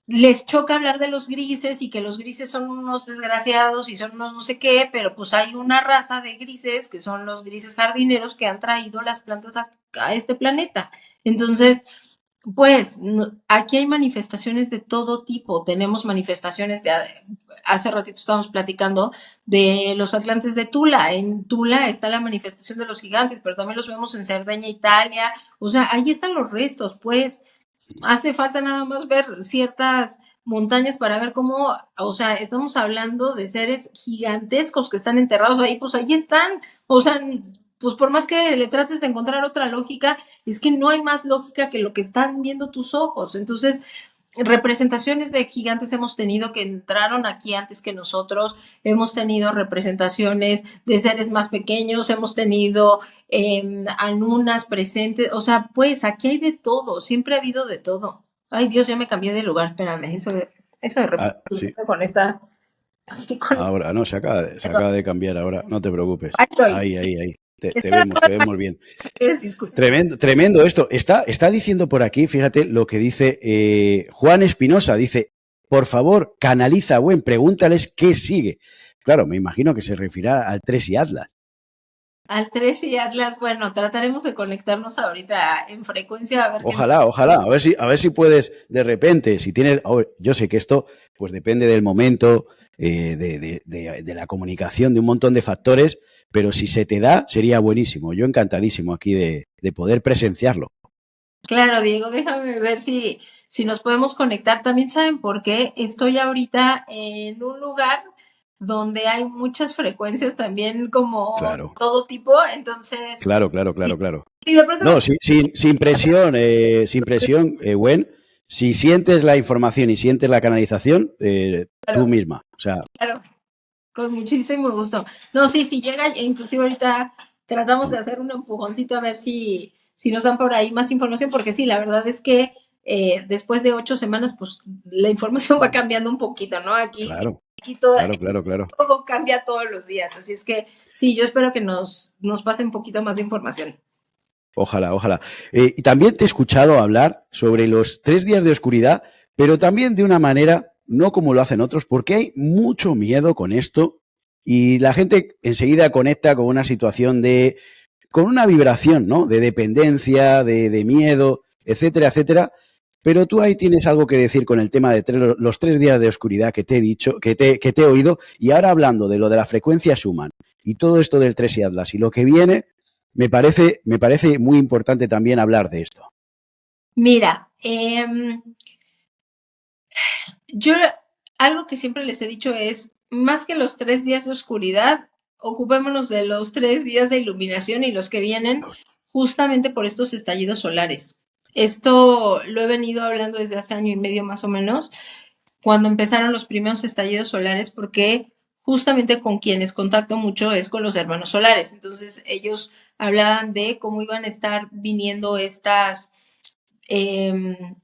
les choca hablar de los grises y que los grises son unos desgraciados y son unos no sé qué, pero pues hay una raza de grises que son los grises jardineros que han traído las plantas a este planeta. Entonces, pues aquí hay manifestaciones de todo tipo. Tenemos manifestaciones hace ratito estábamos platicando de los atlantes de Tula. En Tula está la manifestación de los gigantes, pero también los vemos en Cerdeña, Italia. O sea, ahí están los restos, pues. Hace falta nada más ver ciertas montañas para ver cómo, o sea, estamos hablando de seres gigantescos que están enterrados ahí, pues ahí están. O sea, pues por más que le trates de encontrar otra lógica, es que no hay más lógica que lo que están viendo tus ojos. Entonces, representaciones de gigantes hemos tenido que entraron aquí antes que nosotros, hemos tenido representaciones de seres más pequeños, hemos tenido anunas presentes, o sea, pues aquí hay de todo, siempre ha habido de todo. Ay Dios, ya me cambié de lugar, espérame, eso de repente Sí. con esta... Con Ahora, no, se acaba de cambiar ahora, no te preocupes. ahí estoy. Ahí. Espera, Te vemos bien. disculpa. Tremendo esto. Está diciendo por aquí, fíjate lo que dice Juan Espinosa. Dice, por favor, canaliza, pregúntales qué sigue. Claro, me imagino que se refiere al 3 y Atlas. Al 13 y Atlas, bueno, trataremos de conectarnos ahorita en frecuencia a ver qué... Ojalá, a ver si puedes de repente, si tienes, yo sé que esto pues depende del momento, de la comunicación, de un montón de factores, pero si se te da, sería buenísimo. Yo encantadísimo aquí de poder presenciarlo. Claro, Diego, déjame ver si nos podemos conectar. También saben por qué estoy ahorita en un lugar donde hay muchas frecuencias también como Claro, todo tipo, entonces, claro. y de pronto No, sin presión, Gwen. Si sientes la información y sientes la canalización, tú claro, misma. O sea, claro, con muchísimo gusto. No, sí, si llega, inclusive ahorita tratamos de hacer un empujoncito a ver si nos dan por ahí más información, porque sí, la verdad es que después de 8 semanas, pues la información va cambiando un poquito, ¿no? claro, Aquí claro. todo cambia todos los días, así es que sí, yo espero que nos pase un poquito más de información. Ojalá. Y también te he escuchado hablar sobre los 3 días de oscuridad, pero también de una manera, no como lo hacen otros, porque hay mucho miedo con esto y la gente enseguida conecta con una situación con una vibración, ¿no? De dependencia, de miedo, etcétera. Pero tú ahí tienes algo que decir con el tema de los 3 días de oscuridad que te he dicho, que te he oído, y ahora hablando de lo de la frecuencia Schumann y todo esto del 3 y Atlas y lo que viene, me parece muy importante también hablar de esto. Mira, yo algo que siempre les he dicho es, más que los 3 días de oscuridad, ocupémonos de los 3 días de iluminación y los que vienen justamente por estos estallidos solares. Esto lo he venido hablando desde hace año y medio más o menos, cuando empezaron los primeros estallidos solares, porque justamente con quienes contacto mucho es con los hermanos solares. Entonces ellos hablaban de cómo iban a estar viniendo estas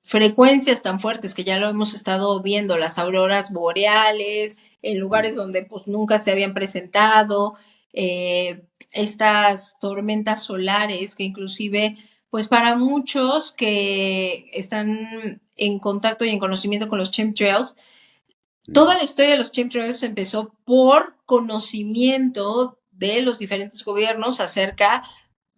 frecuencias tan fuertes que ya lo hemos estado viendo, las auroras boreales, en lugares donde pues nunca se habían presentado, estas tormentas solares que inclusive, pues para muchos que están en contacto y en conocimiento con los chemtrails, toda la historia de los chemtrails empezó por conocimiento de los diferentes gobiernos acerca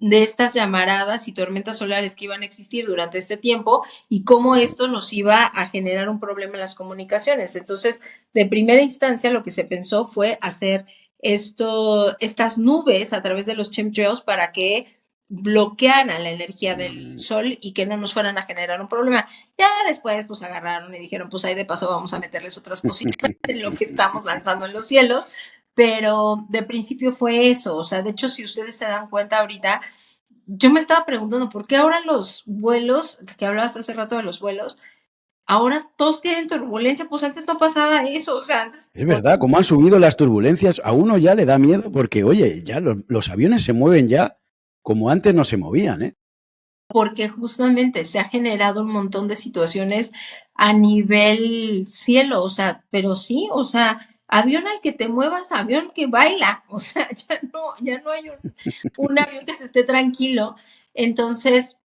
de estas llamaradas y tormentas solares que iban a existir durante este tiempo y cómo esto nos iba a generar un problema en las comunicaciones. Entonces, de primera instancia, lo que se pensó fue hacer estas nubes a través de los chemtrails para que bloquearan la energía del sol y que no nos fueran a generar un problema. Ya después, pues agarraron y dijeron, pues ahí de paso vamos a meterles otras cositas en lo que estamos lanzando en los cielos. Pero de principio fue eso. O sea, de hecho, si ustedes se dan cuenta ahorita, yo me estaba preguntando por qué ahora los vuelos, que hablabas hace rato de los vuelos, ahora todos tienen turbulencia, pues antes no pasaba eso, o sea, antes... Es verdad, como han subido las turbulencias, a uno ya le da miedo porque, oye, ya los aviones se mueven ya como antes no se movían, ¿eh? Porque justamente se ha generado un montón de situaciones a nivel cielo, o sea, pero sí, o sea, avión al que te muevas, avión que baila, o sea, ya no hay un avión que se esté tranquilo. Entonces,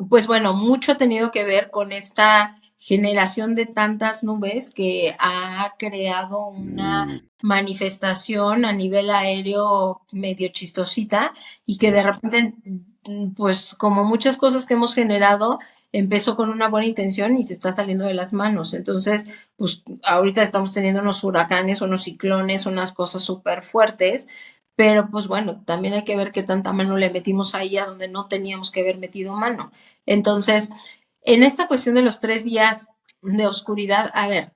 pues bueno, mucho ha tenido que ver con esta generación de tantas nubes que ha creado una manifestación a nivel aéreo medio chistosita y que de repente, pues como muchas cosas que hemos generado, empezó con una buena intención y se está saliendo de las manos. Entonces, pues ahorita estamos teniendo unos huracanes, unos ciclones, unas cosas súper fuertes, pero pues bueno, también hay que ver qué tanta mano le metimos ahí a donde no teníamos que haber metido mano. Entonces, en esta cuestión de los 3 días de oscuridad, a ver,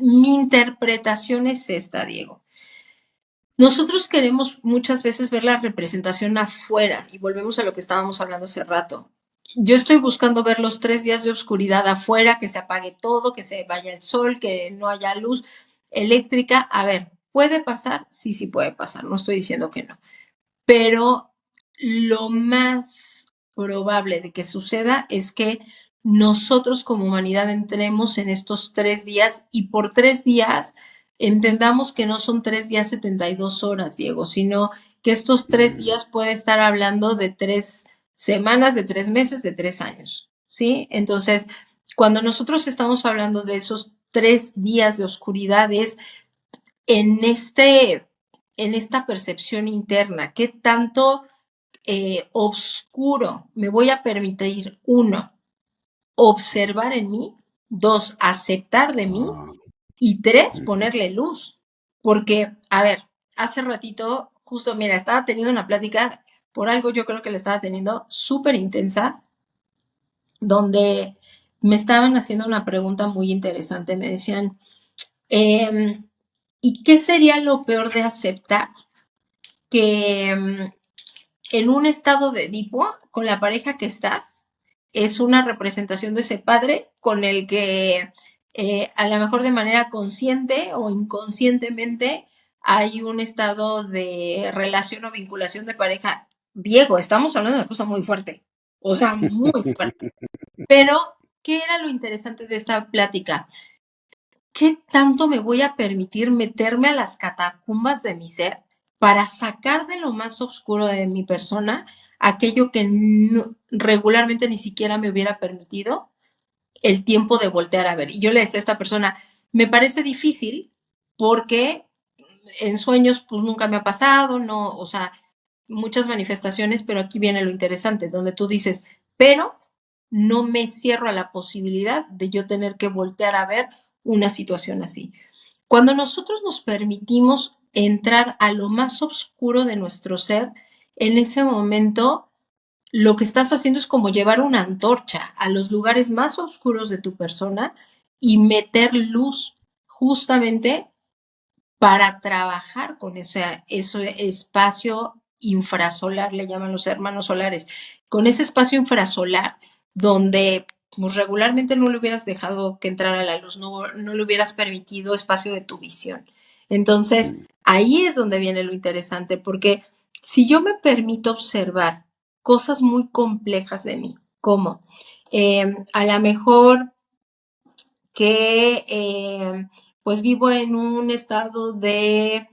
mi interpretación es esta, Diego. Nosotros queremos muchas veces ver la representación afuera y volvemos a lo que estábamos hablando hace rato. Yo estoy buscando ver los 3 días de oscuridad afuera, que se apague todo, que se vaya el sol, que no haya luz eléctrica. A ver, ¿puede pasar? Sí, sí puede pasar, no estoy diciendo que no. Pero lo más probable de que suceda es que nosotros como humanidad entremos en estos 3 días y por 3 días entendamos que no son 3 días 72 horas, Diego, sino que estos 3 días puede estar hablando de 3 semanas, de 3 meses, de 3 años, ¿sí? Entonces, cuando nosotros estamos hablando de esos 3 días de oscuridad es en en esta percepción interna, qué tanto oscuro me voy a permitir, uno, observar en mí, dos, aceptar de mí y tres, ponerle luz. Porque, a ver, hace ratito, justo, mira, estaba teniendo una plática, por algo yo creo que la estaba teniendo súper intensa, donde me estaban haciendo una pregunta muy interesante. Me decían, ¿y qué sería lo peor de aceptar que en un estado de Edipo, con la pareja que estás, es una representación de ese padre con el que a lo mejor de manera consciente o inconscientemente hay un estado de relación o vinculación de pareja? Diego, estamos hablando de una cosa muy fuerte, o sea, muy fuerte. Pero, ¿qué era lo interesante de esta plática? ¿Qué tanto me voy a permitir meterme a las catacumbas de mi ser para sacar de lo más oscuro de mi persona aquello que regularmente ni siquiera me hubiera permitido el tiempo de voltear a ver? Y yo le decía a esta persona, me parece difícil porque en sueños pues nunca me ha pasado, no, o sea, muchas manifestaciones, pero aquí viene lo interesante, donde tú dices, pero no me cierro a la posibilidad de yo tener que voltear a ver una situación así. Cuando nosotros nos permitimos entrar a lo más oscuro de nuestro ser, en ese momento lo que estás haciendo es como llevar una antorcha a los lugares más oscuros de tu persona y meter luz justamente para trabajar con ese espacio infrasolar, le llaman los hermanos solares, con ese espacio infrasolar donde pues, regularmente no le hubieras dejado que entrara la luz, no le hubieras permitido espacio de tu visión. Entonces, ahí es donde viene lo interesante, porque si yo me permito observar cosas muy complejas de mí, como A lo mejor que pues vivo en un estado de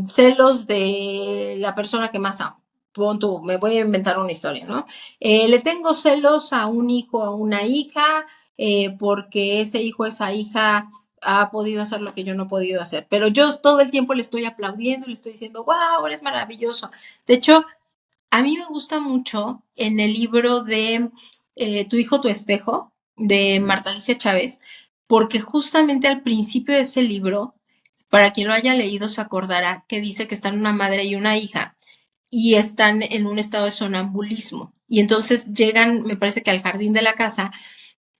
celos de la persona que más amo. Punto, me voy a inventar una historia, ¿no? Le tengo celos a un hijo, a una hija, porque ese hijo, esa hija ha podido hacer lo que yo no he podido hacer. Pero yo todo el tiempo le estoy aplaudiendo, le estoy diciendo, wow, eres maravilloso. De hecho, a mí me gusta mucho en el libro de Tu hijo, tu espejo, de Marta Alicia Chávez, porque justamente al principio de ese libro, para quien lo haya leído se acordará que dice que están una madre y una hija y están en un estado de sonambulismo. Y entonces llegan, me parece que al jardín de la casa,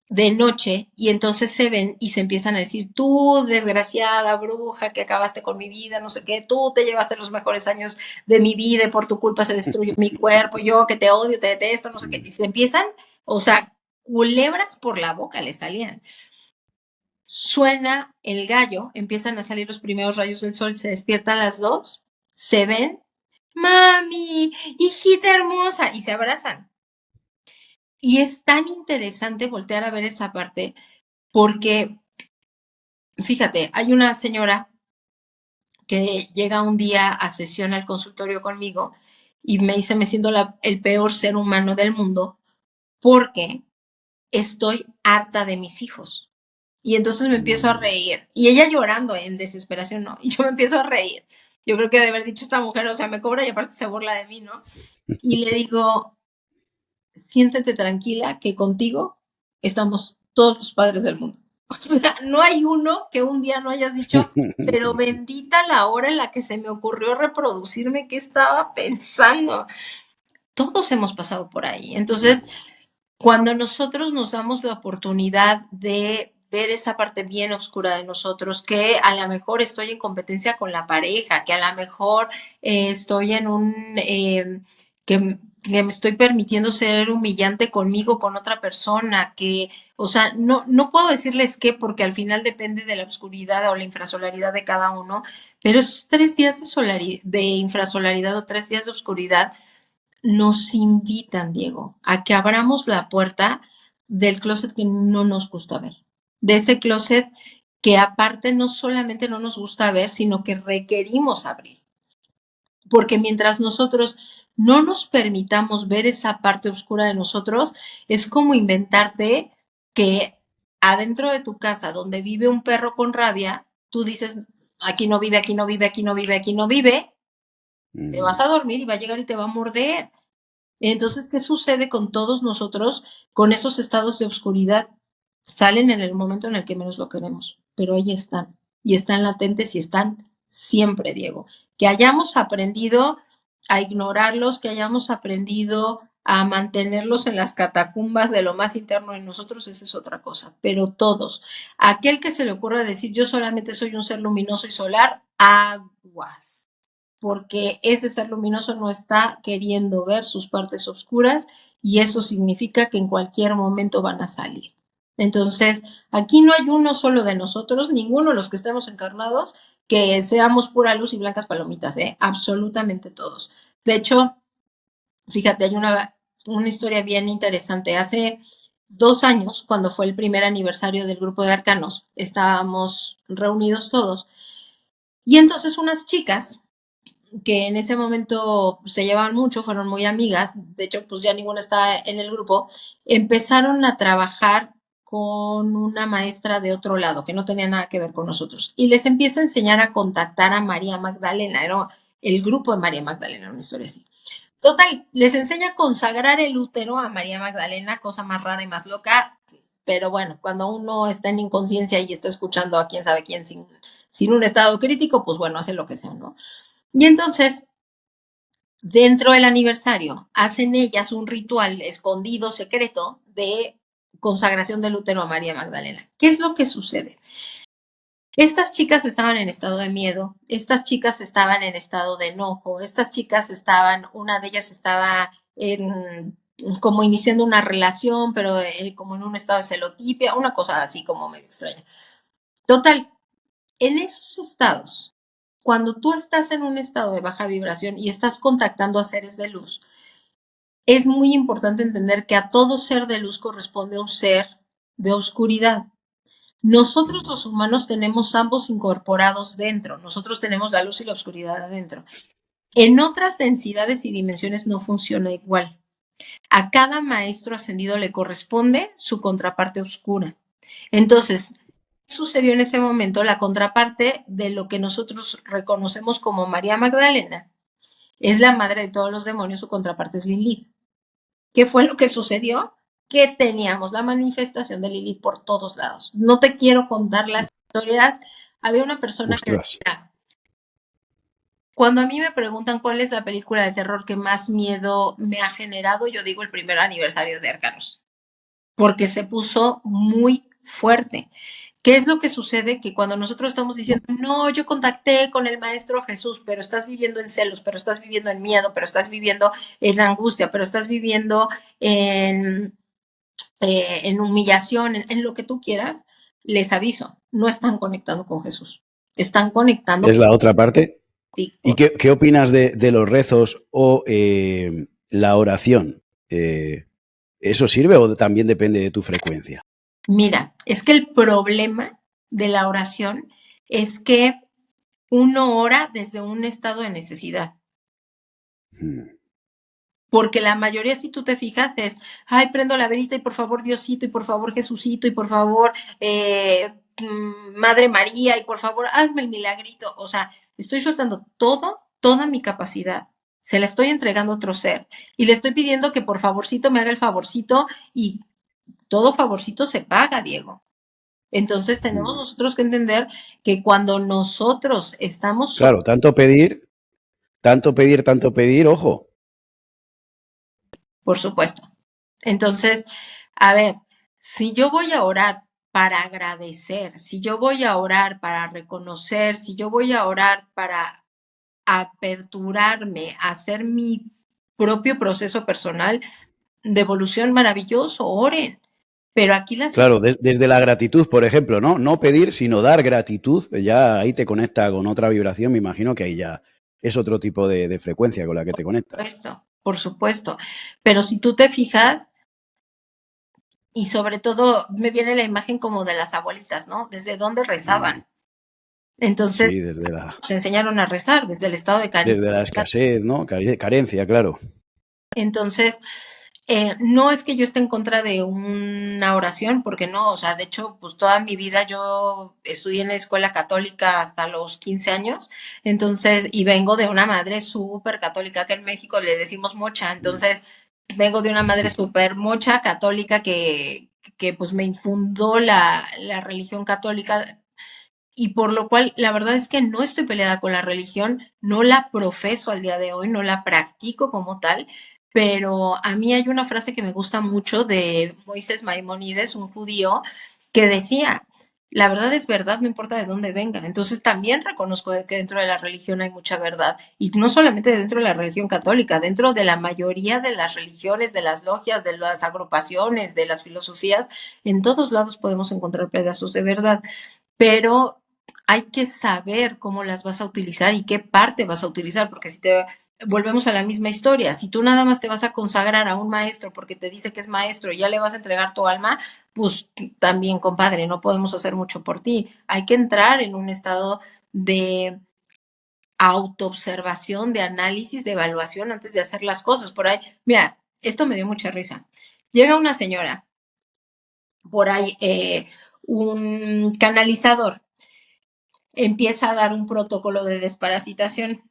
de noche y entonces se ven y se empiezan a decir, tú desgraciada bruja que acabaste con mi vida, no sé qué, tú te llevaste los mejores años de mi vida y por tu culpa se destruyó mi cuerpo, yo que te odio, te detesto, no sé qué, y se empiezan, o sea, culebras por la boca le salían. Suena el gallo, empiezan a salir los primeros rayos del sol, se despiertan las dos, se ven, mami, hijita hermosa, y se abrazan. Y es tan interesante voltear a ver esa parte porque, fíjate, hay una señora que llega un día a sesión al consultorio conmigo y me dice, me siento el peor ser humano del mundo porque estoy harta de mis hijos. Y entonces me empiezo a reír. Y ella llorando en desesperación, ¿no? Y yo me empiezo a reír. Yo creo que de haber dicho esta mujer, o sea, me cobra y aparte se burla de mí, ¿no? Y le digo, siéntete tranquila que contigo estamos todos los padres del mundo. O sea, no hay uno que un día no hayas dicho, pero bendita la hora en la que se me ocurrió reproducirme, ¿qué estaba pensando? Todos hemos pasado por ahí. Entonces, cuando nosotros nos damos la oportunidad de ver esa parte bien oscura de nosotros, que a lo mejor estoy en competencia con la pareja, que a lo mejor estoy en un, que me estoy permitiendo ser humillante conmigo, con otra persona, que, o sea, no puedo decirles qué, porque al final depende de la oscuridad o la infrasolaridad de cada uno, pero esos 3 días de infrasolaridad o 3 días de oscuridad nos invitan, Diego, a que abramos la puerta del closet que no nos gusta ver, de ese closet que aparte no solamente no nos gusta ver, sino que requerimos abrir. Porque mientras nosotros no nos permitamos ver esa parte oscura de nosotros, es como inventarte que adentro de tu casa, donde vive un perro con rabia, tú dices, aquí no vive, aquí no vive, aquí no vive, aquí no vive, te vas a dormir y va a llegar y te va a morder. Entonces, ¿qué sucede con todos nosotros con esos estados de oscuridad? Salen en el momento en el que menos lo queremos, pero ahí están, y están latentes y están siempre, Diego. Que hayamos aprendido a ignorarlos, que hayamos aprendido a mantenerlos en las catacumbas de lo más interno de nosotros, esa es otra cosa. Pero todos, aquel que se le ocurra decir yo solamente soy un ser luminoso y solar, aguas, porque ese ser luminoso no está queriendo ver sus partes oscuras y eso significa que en cualquier momento van a salir. Entonces, aquí no hay uno solo de nosotros, ninguno de los que estemos encarnados, que seamos pura luz y blancas palomitas, ¿eh? Absolutamente todos. De hecho, fíjate, hay una historia bien interesante. Hace 2 años, cuando fue el primer aniversario del grupo de arcanos, estábamos reunidos todos y entonces unas chicas que en ese momento se llevaban mucho, fueron muy amigas, de hecho pues ya ninguna está en el grupo, empezaron a trabajar con una maestra de otro lado que no tenía nada que ver con nosotros y les empieza a enseñar a contactar a María Magdalena, era el grupo de María Magdalena, una historia así. Total, les enseña a consagrar el útero a María Magdalena, cosa más rara y más loca, pero bueno, cuando uno está en inconsciencia y está escuchando a quién sabe quién sin un estado crítico, pues bueno, hace lo que sea, ¿no? Y entonces, dentro del aniversario, hacen ellas un ritual escondido, secreto, de consagración del útero a María Magdalena. ¿Qué es lo que sucede? Estas chicas estaban en estado de miedo, estas chicas estaban en estado de enojo, estas chicas estaban, una de ellas estaba como iniciando una relación, pero como en un estado de celotipia, una cosa así como medio extraña. Total, en esos estados, cuando tú estás en un estado de baja vibración y estás contactando a seres de luz, es muy importante entender que a todo ser de luz corresponde un ser de oscuridad. Nosotros los humanos tenemos ambos incorporados dentro, nosotros tenemos la luz y la oscuridad adentro. En otras densidades y dimensiones no funciona igual. A cada maestro ascendido le corresponde su contraparte oscura. Entonces, ¿qué sucedió en ese momento? La contraparte de lo que nosotros reconocemos como María Magdalena es la madre de todos los demonios, su contraparte es Lilith. ¿Qué fue lo que sucedió? Que teníamos la manifestación de Lilith por todos lados. No te quiero contar las historias. Había una persona que Ostras. decía, cuando a mí me preguntan cuál es la película de terror que más miedo me ha generado, yo digo el primer aniversario de Arcanos, porque se puso muy fuerte. ¿Qué es lo que sucede? Que cuando nosotros estamos diciendo, no, yo contacté con el Maestro Jesús, pero estás viviendo en celos, pero estás viviendo en miedo, pero estás viviendo en angustia, pero estás viviendo en humillación, en lo que tú quieras, les aviso, no están conectando con Jesús, están conectando Es la otra parte. ¿Y contigo. qué opinas de los rezos o la oración? ¿Eso sirve o también depende de tu frecuencia? Mira, es que el problema de la oración es que uno ora desde un estado de necesidad. Porque la mayoría, si tú te fijas, es, ay, prendo la velita y por favor Diosito y por favor Jesucito y por favor Madre María y por favor hazme el milagrito. O sea, estoy soltando todo, toda mi capacidad. Se la estoy entregando a otro ser y le estoy pidiendo que por favorcito me haga el favorcito y todo favorcito se paga, Diego. Entonces tenemos nosotros que entender que cuando nosotros estamos, Claro, tanto pedir, ojo. por supuesto. Entonces, a ver, si yo voy a orar para agradecer, si yo voy a orar para reconocer, si yo voy a orar para aperturarme, a hacer mi propio proceso personal de evolución maravilloso, oren. Pero aquí la Claro, desde la gratitud, por ejemplo, ¿no? No pedir, sino dar gratitud. Ya ahí te conecta con otra vibración. Me imagino que ahí ya es otro tipo de frecuencia con la que te conectas. supuesto, por supuesto. Pero si tú te fijas, y sobre todo me viene la imagen como de las abuelitas, ¿no? ¿Desde dónde rezaban? Entonces, Sí, nos enseñaron a rezar desde el estado de carencia. desde la escasez, ¿no? Carencia, claro. Entonces, no es que yo esté en contra de una oración, porque no, o sea, de hecho, pues toda mi vida yo estudié en la escuela católica hasta los 15 años, entonces, y vengo de una madre súper católica, que en México le decimos mocha, entonces, vengo de una madre súper mocha católica que pues me infundó la religión católica y por lo cual la verdad es que no estoy peleada con la religión, no la profeso al día de hoy, no la practico como tal, pero a mí hay una frase que me gusta mucho de Moisés Maimónides, un judío, que decía, la verdad es verdad, no importa de dónde venga. Entonces también reconozco que dentro de la religión hay mucha verdad, y no solamente dentro de la religión católica, dentro de la mayoría de las religiones, de las logias, de las agrupaciones, de las filosofías, en todos lados podemos encontrar pedazos de verdad, pero hay que saber cómo las vas a utilizar y qué parte vas a utilizar, porque si te volvemos a la misma historia, si tú nada más te vas a consagrar a un maestro porque te dice que es maestro y ya le vas a entregar tu alma, pues también, compadre, no podemos hacer mucho por ti. Hay que entrar en un estado de autoobservación, de análisis, de evaluación antes de hacer las cosas. Por ahí, mira, esto me dio mucha risa. Llega una señora, por ahí, un canalizador empieza a dar un protocolo de desparasitación.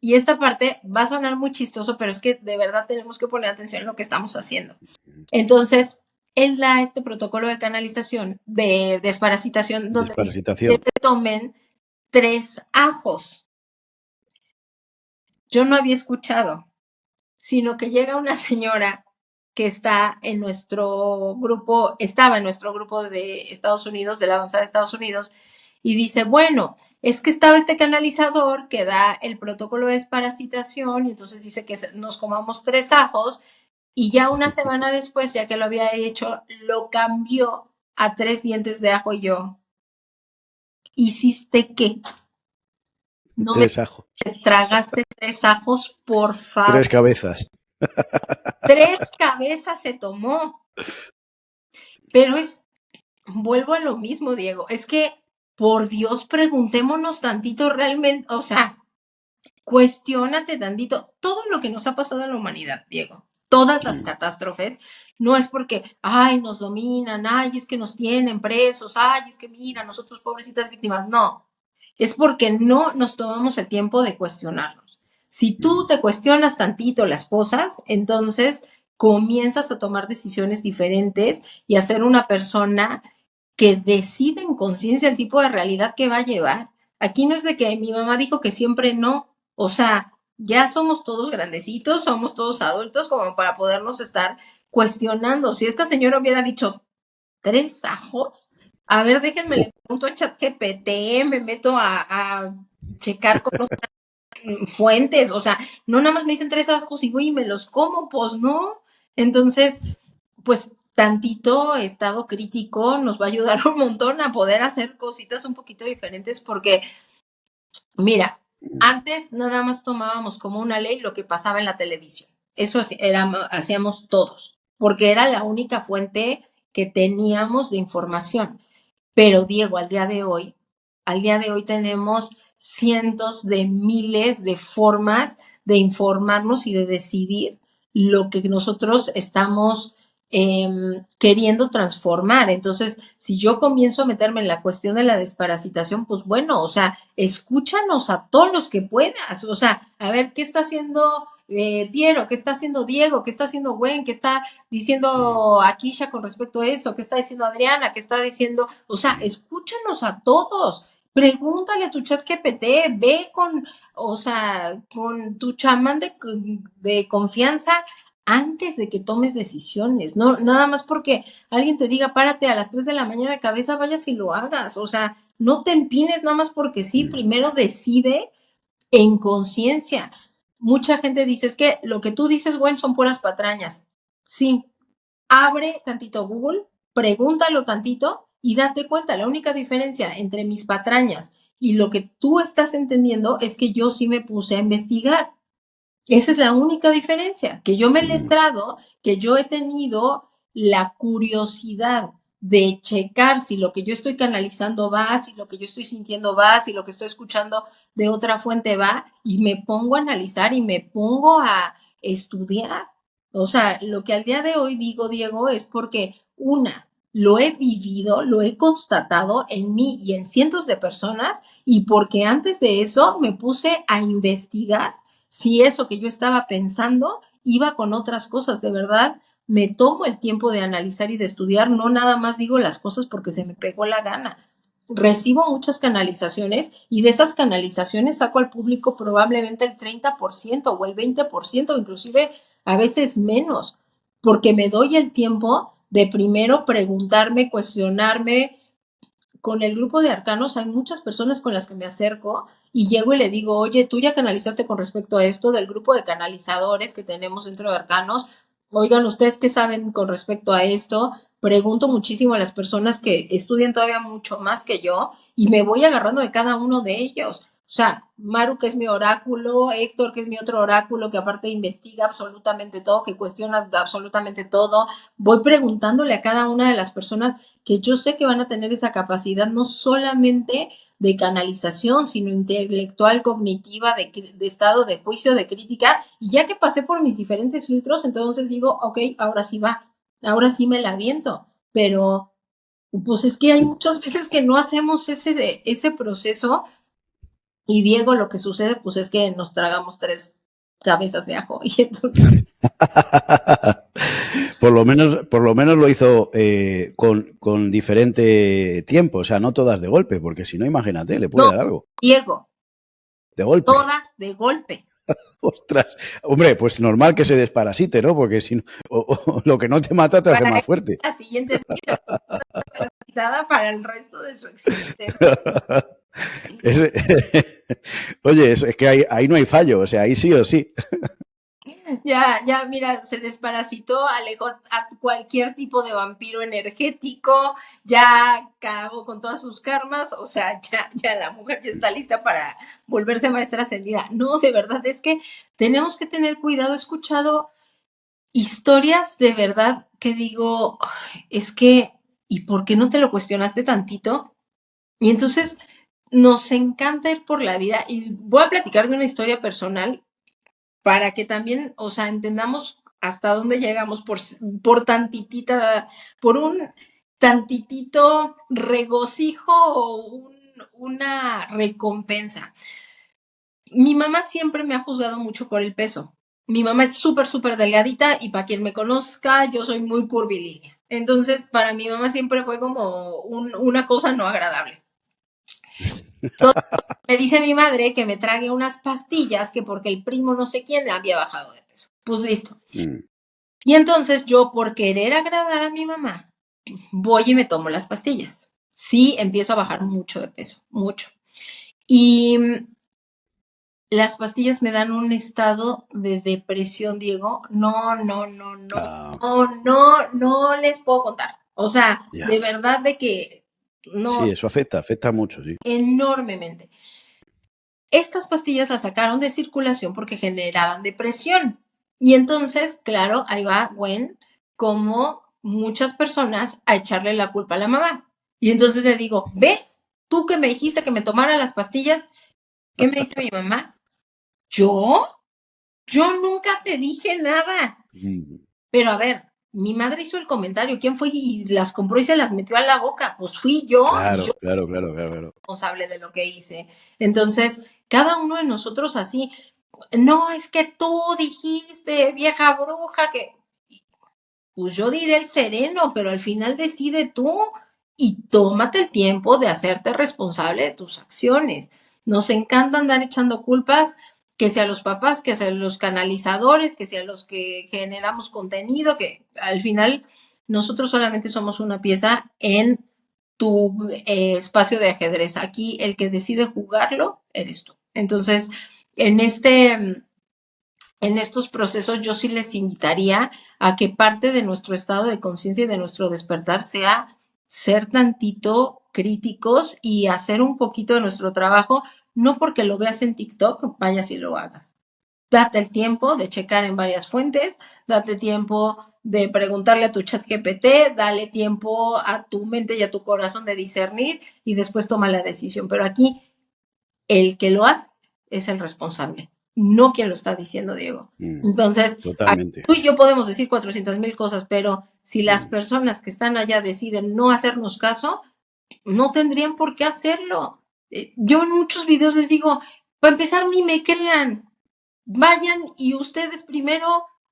Y esta parte va a sonar muy chistoso, pero es que de verdad tenemos que poner atención en lo que estamos haciendo. Entonces, él da este protocolo de canalización, de desparasitación, donde dice que Desparasitación. se tomen 3 ajos. Yo no había escuchado, sino que llega una señora que está en nuestro grupo, estaba en nuestro grupo de Estados Unidos, de la avanzada de Estados Unidos, y dice, bueno, es que estaba este canalizador que da el protocolo de desparasitación, y entonces dice que nos comamos 3 ajos, y ya una semana después, ya que lo había hecho, lo cambió a 3 dientes de ajo, y yo, ¿hiciste qué? No me 3 ajos. tragaste 3 ajos, por favor. 3 cabezas. 3 cabezas se tomó. Pero vuelvo a lo mismo, Diego, es que, por Dios, preguntémonos tantito realmente, o sea, cuestiónate tantito. Todo lo que nos ha pasado en la humanidad, Diego, todas las catástrofes, no es porque, ay, nos dominan, ay, es que nos tienen presos, ay, es que mira, nosotros pobrecitas víctimas, no, es porque no nos tomamos el tiempo de cuestionarnos. Si tú te cuestionas tantito las cosas, entonces comienzas a tomar decisiones diferentes y a ser una persona que decide en conciencia el tipo de realidad que va a llevar. Aquí no es de que mi mamá dijo que siempre no, o sea, ya somos todos grandecitos, somos todos adultos como para podernos estar cuestionando. Si esta señora hubiera dicho 3 ajos, a ver, déjenme le pregunto a ChatGPT, me meto a checar con fuentes, o sea, no nada más me dicen 3 ajos y voy y me los como, pues no. Entonces, pues tantito estado crítico nos va a ayudar un montón a poder hacer cositas un poquito diferentes porque, mira, antes nada más tomábamos como una ley lo que pasaba en la televisión. Eso hacíamos todos, porque era la única fuente que teníamos de información. Pero Diego, al día de hoy tenemos cientos de miles de formas de informarnos y de decidir lo que nosotros estamos queriendo transformar. Entonces, si yo comienzo a meterme en la cuestión de la desparasitación, pues bueno, o sea, escúchanos a todos los que puedas. O sea, a ver, ¿qué está haciendo Piero? ¿Qué está haciendo Diego? ¿Qué está haciendo Gwen? ¿Qué está diciendo Akisha con respecto a esto? ¿Qué está diciendo Adriana? ¿Qué está diciendo? O sea, escúchanos a todos. Pregúntale a tu chat GPT, ve con, o sea, con tu chamán de confianza antes de que tomes decisiones, no nada más porque alguien te diga párate a las 3 de la mañana de cabeza, vayas y lo hagas, o sea, no te empines nada más porque sí, primero decide en conciencia. Mucha gente dice, es que lo que tú dices, bueno, son puras patrañas. Sí, abre tantito Google, pregúntalo tantito y date cuenta, la única diferencia entre mis patrañas y lo que tú estás entendiendo es que yo sí me puse a investigar. Esa es la única diferencia, que yo me he letrado, que yo he tenido la curiosidad de checar si lo que yo estoy canalizando va, si lo que yo estoy sintiendo va, si lo que estoy escuchando de otra fuente va, y me pongo a analizar y me pongo a estudiar. O sea, lo que al día de hoy digo, Diego, es porque lo he vivido, lo he constatado en mí y en cientos de personas, y porque antes de eso me puse a investigar si eso que yo estaba pensando iba con otras cosas. De verdad, me tomo el tiempo de analizar y de estudiar, no nada más digo las cosas porque se me pegó la gana. Recibo muchas canalizaciones y de esas canalizaciones saco al público probablemente el 30% o el 20%, inclusive a veces menos, porque me doy el tiempo de primero preguntarme, cuestionarme. Con el grupo de arcanos hay muchas personas con las que me acerco y llego y le digo, oye, tú ya canalizaste con respecto a esto del grupo de canalizadores que tenemos dentro de arcanos. Oigan, ¿ustedes qué saben con respecto a esto? Pregunto muchísimo a las personas que estudian todavía mucho más que yo y me voy agarrando de cada uno de ellos. O sea, Maru, que es mi oráculo, Héctor, que es mi otro oráculo, que aparte investiga absolutamente todo, que cuestiona absolutamente todo. Voy preguntándole a cada una de las personas que yo sé que van a tener esa capacidad no solamente de canalización, sino intelectual, cognitiva, de estado de juicio, de crítica. Y ya que pasé por mis diferentes filtros, entonces digo, ok, ahora sí va, ahora sí me la aviento. Pero pues es que hay Sí. muchas veces que no hacemos ese proceso y Diego, lo que sucede pues es que nos tragamos 3 cabezas de ajo y entonces... Por lo menos lo hizo con diferente tiempo, o sea, no todas de golpe, porque si no, imagínate, le puede No, dar algo. Diego, De golpe. todas de golpe. Ostras. Hombre, pues normal que se desparasite, ¿no? Porque si no, o lo que no te mata te hace Para más fuerte. las siguientes vidas, capacitada para el resto de su existencia. Es- Oye, es que ahí no hay fallo, o sea, ahí sí o sí. Ya, mira, se desparasitó, alejó a cualquier tipo de vampiro energético, ya acabó con todas sus karmas, o sea, ya la mujer ya está lista para volverse maestra ascendida. No, de verdad, es que tenemos que tener cuidado. He escuchado historias de verdad que digo, "Ay, es que, ¿y por qué no te lo cuestionaste tantito?" Y entonces nos encanta ir por la vida y voy a platicar de una historia personal para que también, o sea, entendamos hasta dónde llegamos por tantitita, por un tantitito regocijo o una recompensa. Mi mamá siempre me ha juzgado mucho por el peso. Mi mamá es súper, súper delgadita y para quien me conozca, yo soy muy curvilínea. Entonces, para mi mamá siempre fue como una cosa no agradable. Entonces, me dice mi madre que me trague unas pastillas que porque el primo no sé quién había bajado de peso. Pues listo. Mm. Y entonces yo, por querer agradar a mi mamá, voy y me tomo las pastillas. Sí, empiezo a bajar mucho de peso, mucho. Y las pastillas me dan un estado de depresión, Diego. No, no, no, no, Ah, no, no, no les puedo contar. O sea, ya. de verdad de que Sí, no, eso afecta mucho, sí. enormemente. Estas pastillas las sacaron de circulación porque generaban depresión. Y entonces, claro, ahí va Gwen, como muchas personas, a echarle la culpa a la mamá. Y entonces le digo, ¿ves? Tú que me dijiste que me tomara las pastillas, ¿qué me dice mi mamá? ¿Yo? Yo nunca te dije nada. Mm. Pero a ver, mi madre hizo el comentario, ¿quién fue y las compró y se las metió a la boca? Pues fui yo y yo Claro, claro, claro, claro, claro. responsable de lo que hice. Entonces, cada uno de nosotros así, no, es que tú dijiste, vieja bruja, que pues yo diré el sereno, pero al final decide tú y tómate el tiempo de hacerte responsable de tus acciones. Nos encanta andar echando culpas, que sea a los papás, que sea a los canalizadores, que sea a los que generamos contenido, que al final nosotros solamente somos una pieza en tu espacio de ajedrez. Aquí el que decide jugarlo eres tú. Entonces, en en estos procesos yo sí les invitaría a que parte de nuestro estado de conciencia y de nuestro despertar sea ser tantito críticos y hacer un poquito de nuestro trabajo, no porque lo veas en TikTok, vayas y lo hagas. Date el tiempo de checar en varias fuentes, date tiempo de preguntarle a tu chat GPT, dale tiempo a tu mente y a tu corazón de discernir y después toma la decisión. Pero aquí el que lo hace es el responsable, no quien lo está diciendo, Diego. Mm. Entonces, Totalmente. tú y yo podemos decir 400,000 cosas, pero si las Mm. personas que están allá deciden no hacernos caso, no tendrían por qué hacerlo. Yo en muchos videos les digo, para empezar, ni me crean. Vayan y ustedes primero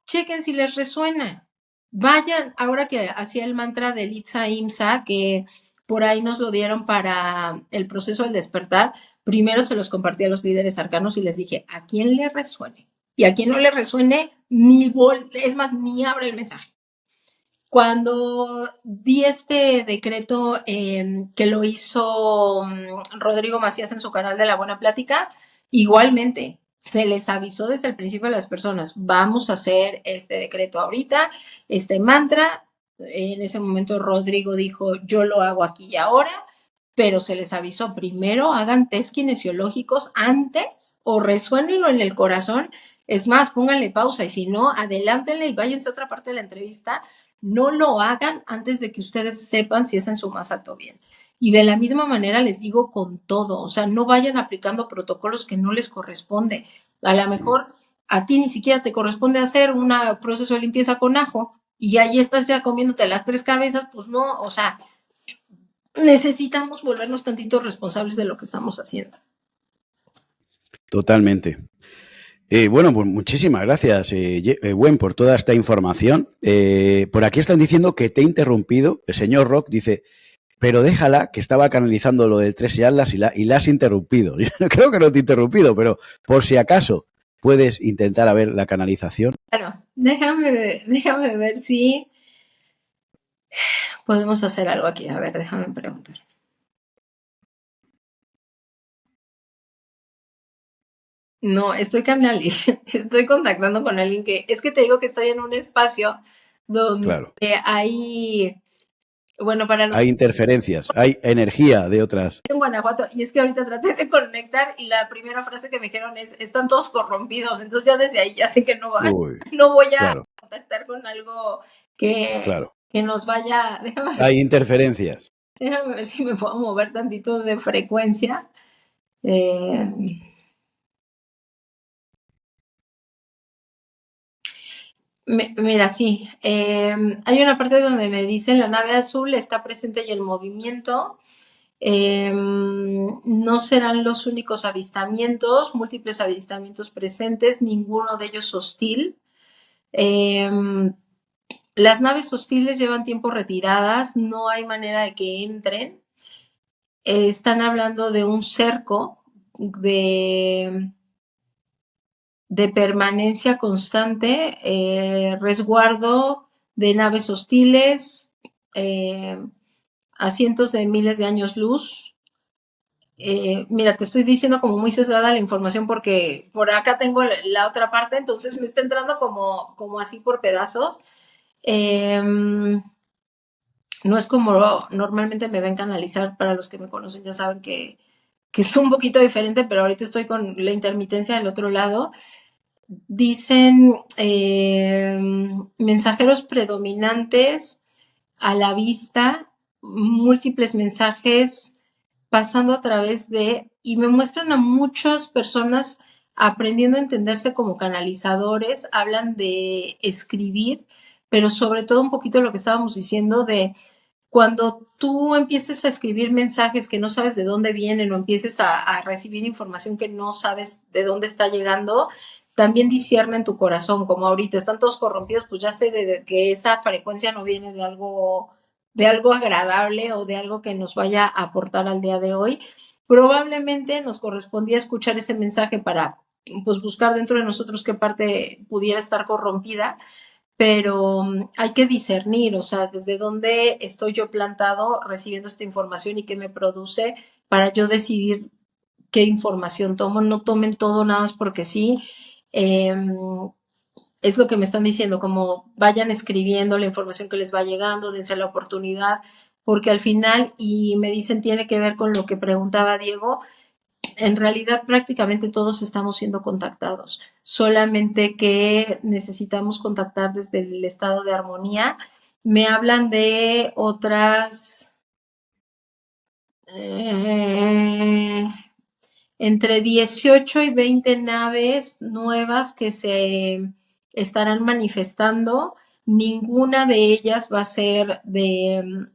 chequen si les resuena. Vayan, ahora que hacía el mantra de Litza Imsa, que por ahí nos lo dieron para el proceso del despertar, primero se los compartí a los líderes arcanos y les dije, ¿a quién le resuene? Y a quien no le resuene, es más, ni abre el mensaje. Cuando di este decreto que lo hizo Rodrigo Macías en su canal de La Buena Plática, igualmente se les avisó desde el principio a las personas, vamos a hacer este decreto ahorita, este mantra. En ese momento Rodrigo dijo, yo lo hago aquí y ahora, pero se les avisó, primero hagan test kinesiológicos antes o resuénenlo en el corazón. Es más, pónganle pausa y si no, adelántenle y váyanse a otra parte de la entrevista. No lo hagan antes de que ustedes sepan si es en su más alto bien. Y de la misma manera les digo con todo, o sea, no vayan aplicando protocolos que no les corresponde. A lo Mm. mejor a ti ni siquiera te corresponde hacer un proceso de limpieza con ajo y ahí estás ya comiéndote las tres cabezas, pues no, o sea, necesitamos volvernos tantito responsables de lo que estamos haciendo. Totalmente. Bueno, pues muchísimas gracias, Gwen, por toda esta información. Por aquí están diciendo que te he interrumpido. El señor Rock dice, pero déjala, que estaba canalizando lo del Tres y Atlas y la has interrumpido. Yo creo que no te he interrumpido, pero por si acaso puedes intentar a ver la canalización. Claro, déjame ver si podemos hacer algo aquí. A ver, déjame preguntar. No, estoy contactando con alguien que, es que te digo que estoy en un espacio donde Claro. hay Bueno, para los Hay interferencias, hay energía de otras. en Guanajuato, y es que ahorita traté de conectar y la primera frase que me dijeron es, están todos corrompidos, entonces ya desde ahí ya sé que Uy, no voy a claro, contactar con algo que, claro. que nos vaya, Hay interferencias. déjame ver si me puedo mover tantito de frecuencia. Eh, Mira, sí, hay una parte donde me dicen la nave azul está presente y el movimiento. No serán los únicos avistamientos, múltiples avistamientos presentes, ninguno de ellos hostil. Eh, las naves hostiles llevan tiempo retiradas, no hay manera de que entren. Están hablando de un cerco de permanencia constante, resguardo de naves hostiles a cientos de miles de años luz. Mira, te estoy diciendo como muy sesgada la información porque por acá tengo la otra parte, entonces me está entrando como así por pedazos. Eh, no es como normalmente me ven canalizar, para los que me conocen ya saben que es un poquito diferente, pero ahorita estoy con la intermitencia del otro lado. Dicen mensajeros predominantes a la vista, múltiples mensajes pasando a través de, y me muestran a muchas personas aprendiendo a entenderse como canalizadores, hablan de escribir, pero sobre todo un poquito lo que estábamos diciendo de cuando tú empieces a escribir mensajes que no sabes de dónde vienen o empieces a recibir información que no sabes de dónde está llegando, también discierne en tu corazón, como ahorita están todos corrompidos, pues ya sé de que esa frecuencia no viene de algo agradable o de algo que nos vaya a aportar al día de hoy. Probablemente nos correspondía escuchar ese mensaje para pues, buscar dentro de nosotros qué parte pudiera estar corrompida, pero hay que discernir, o sea, desde dónde estoy yo plantado recibiendo esta información y qué me produce para yo decidir qué información tomo. No tomen todo nada más porque sí. Eh, es lo que me están diciendo, como vayan escribiendo la información que les va llegando, dense la oportunidad, porque al final, y me dicen, tiene que ver con lo que preguntaba Diego, en realidad prácticamente todos estamos siendo contactados, solamente que necesitamos contactar desde el estado de armonía. Me hablan de otras eh, entre 18 y 20 naves nuevas que se estarán manifestando. Ninguna de ellas va a ser de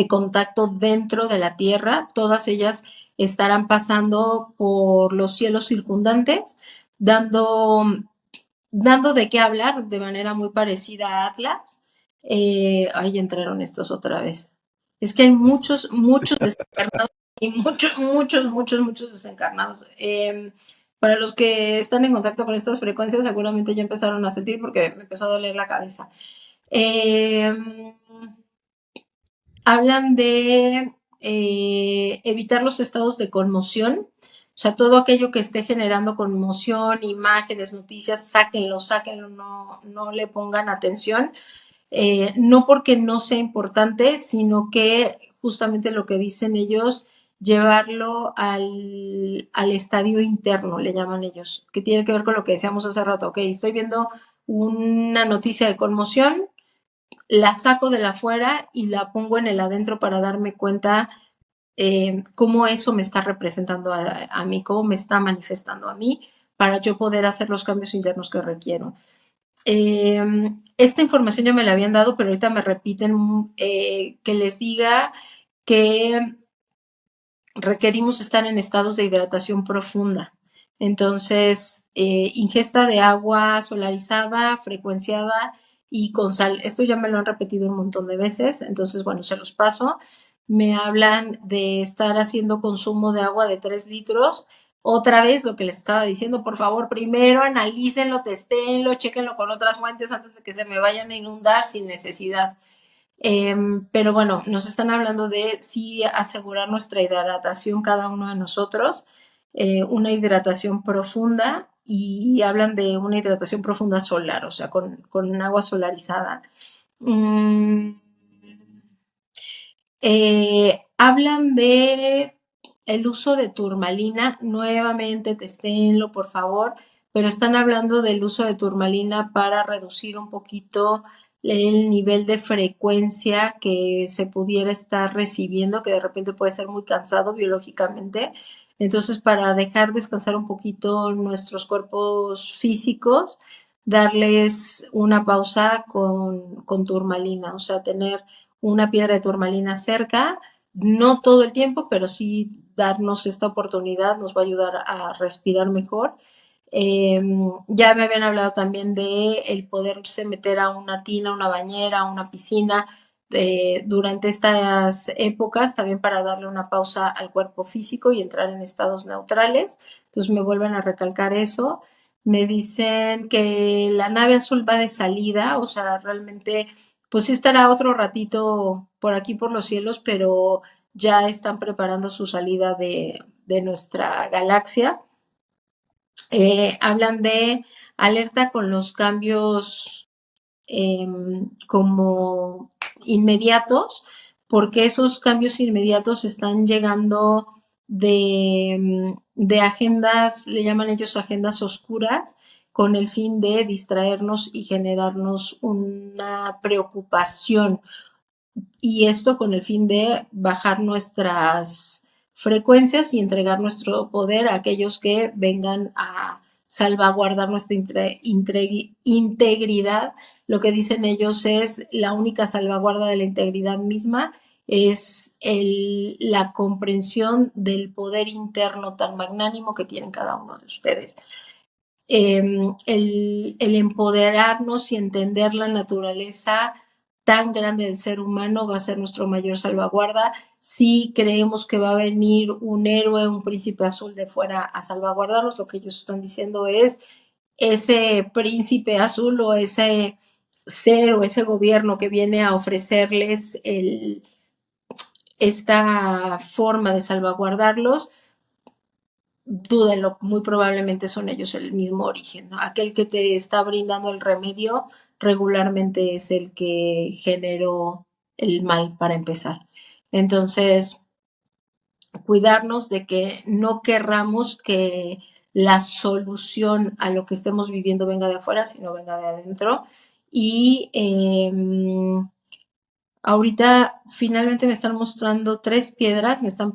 contacto dentro de la Tierra, todas ellas estarán pasando por los cielos circundantes, dando, dando de qué hablar de manera muy parecida a Atlas. Ahí entraron estos otra vez. Es que hay muchos desencarnados y muchos desencarnados. Para los que están en contacto con estas frecuencias, seguramente ya empezaron a sentir porque me empezó a doler la cabeza. Eh, hablan de evitar los estados de conmoción, o sea, todo aquello que esté generando conmoción, imágenes, noticias, sáquenlo, no le pongan atención, no porque no sea importante, sino que justamente lo que dicen ellos, llevarlo al estadio interno, le llaman ellos, que tiene que ver con lo que decíamos hace rato, ok, estoy viendo una noticia de conmoción, la saco de la afuera y la pongo en el adentro para darme cuenta cómo eso me está representando a mí, cómo me está manifestando a mí, para yo poder hacer los cambios internos que requiero. Esta información ya me la habían dado, pero ahorita me repiten que les diga que requerimos estar en estados de hidratación profunda. Entonces, ingesta de agua solarizada, frecuenciada y con sal. Esto ya me lo han repetido un montón de veces, entonces, bueno, se los paso. Me hablan de estar haciendo consumo de agua de 3 litros. Otra vez lo que les estaba diciendo, por favor, primero analícenlo, testéenlo, chequenlo con otras fuentes antes de que se me vayan a inundar sin necesidad. Pero bueno, nos están hablando de sí asegurar nuestra hidratación cada uno de nosotros, una hidratación profunda y hablan de una hidratación profunda solar, o sea, con agua solarizada. Mm, Hablan de el uso de turmalina, nuevamente testéenlo por favor, pero están hablando del uso de turmalina para reducir un poquito el nivel de frecuencia que se pudiera estar recibiendo, que de repente puede ser muy cansado biológicamente. Entonces, para dejar descansar un poquito nuestros cuerpos físicos, darles una pausa con turmalina, o sea, tener una piedra de turmalina cerca, no todo el tiempo, pero sí darnos esta oportunidad nos va a ayudar a respirar mejor. Ya me habían hablado también de el poderse meter a una tina, una bañera, una piscina durante estas épocas, también para darle una pausa al cuerpo físico y entrar en estados neutrales. Entonces me vuelven a recalcar eso. Me dicen que la nave azul va de salida, o sea, realmente pues sí estará otro ratito por aquí por los cielos, pero ya están preparando su salida de nuestra galaxia. Hablan de alerta con los cambios como inmediatos, porque esos cambios inmediatos están llegando de agendas, le llaman ellos agendas oscuras, con el fin de distraernos y generarnos una preocupación, y esto con el fin de bajar nuestras frecuencias y entregar nuestro poder a aquellos que vengan a salvaguardar nuestra integridad. Lo que dicen ellos es la única salvaguarda de la integridad misma es la comprensión del poder interno tan magnánimo que tienen cada uno de ustedes. El empoderarnos y entender la naturaleza tan grande del ser humano va a ser nuestro mayor salvaguarda. Si creemos que va a venir un héroe, un príncipe azul de fuera a salvaguardarnos, lo que ellos están diciendo es ese príncipe azul o ese ser o ese gobierno que viene a ofrecerles esta forma de salvaguardarlos, dúdenlo, muy probablemente son ellos el mismo origen, ¿no? Aquel que te está brindando el remedio regularmente es el que generó el mal para empezar. Entonces, cuidarnos de que no querramos que la solución a lo que estemos viviendo venga de afuera, sino venga de adentro. Y ahorita finalmente me están mostrando 3 piedras, me están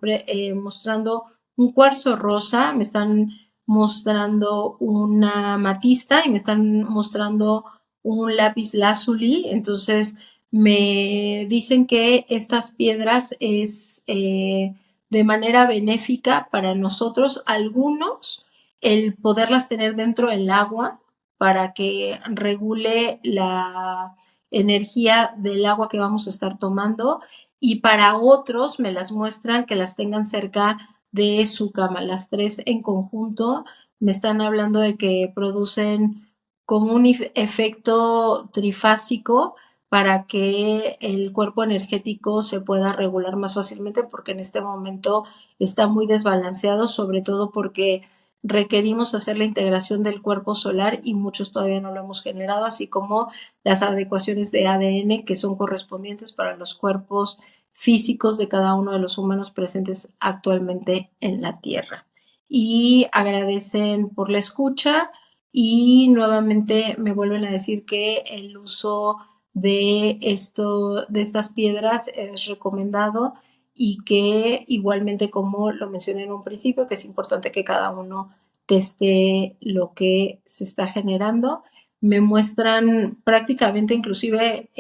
mostrando un cuarzo rosa, me están mostrando una matista y me están mostrando un lápiz lazuli. Entonces me dicen que estas piedras es de manera benéfica para nosotros, algunos, el poderlas tener dentro del agua para que regule la energía del agua que vamos a estar tomando, y para otros me las muestran que las tengan cerca de su cama. Las 3 en conjunto me están hablando de que producen como un efecto trifásico para que el cuerpo energético se pueda regular más fácilmente, porque en este momento está muy desbalanceado, sobre todo porque requerimos hacer la integración del cuerpo solar y muchos todavía no lo hemos generado, así como las adecuaciones de ADN que son correspondientes para los cuerpos físicos de cada uno de los humanos presentes actualmente en la Tierra. Y agradecen por la escucha y nuevamente me vuelven a decir que el uso de estas piedras es recomendado, y que igualmente, como lo mencioné en un principio, que es importante que cada uno teste lo que se está generando. Me muestran prácticamente inclusive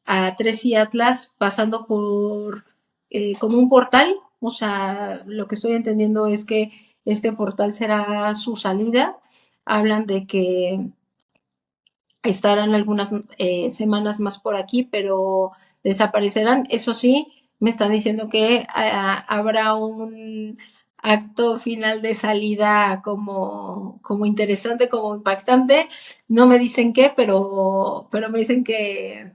a Tres y Atlas pasando por como un portal, o sea, lo que estoy entendiendo es que este portal será su salida. Hablan de que estarán algunas semanas más por aquí, pero desaparecerán. Eso sí, me están diciendo que habrá un acto final de salida como interesante, como impactante. No me dicen qué, pero me dicen que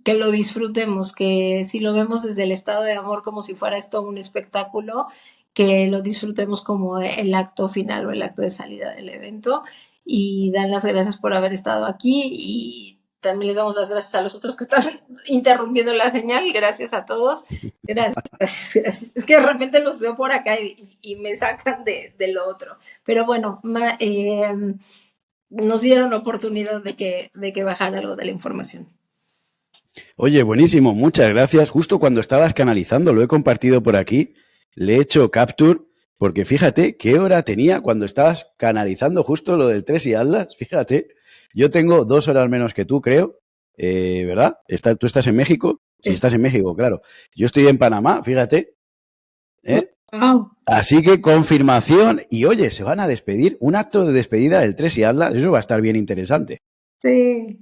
lo disfrutemos, que si lo vemos desde el estado de amor como si fuera esto un espectáculo, que lo disfrutemos como el acto final o el acto de salida del evento, y dan las gracias por haber estado aquí, y también les damos las gracias a los otros que están interrumpiendo la señal. Gracias a todos. Gracias, gracias. Es que de repente los veo por acá y me sacan de lo otro. Pero bueno, nos dieron oportunidad de que bajara algo de la información. Oye, buenísimo, muchas gracias. Justo cuando estabas canalizando, lo he compartido por aquí, le he hecho capture, porque fíjate qué hora tenía cuando estabas canalizando justo lo del 3 y Atlas. Fíjate, yo tengo 2 horas menos que tú, creo, ¿verdad? ¿Tú estás en México? Sí, estás en México, claro. Yo estoy en Panamá, fíjate. Wow. Así que confirmación y oye, se van a despedir, un acto de despedida del 3 y Atlas, eso va a estar bien interesante. Sí.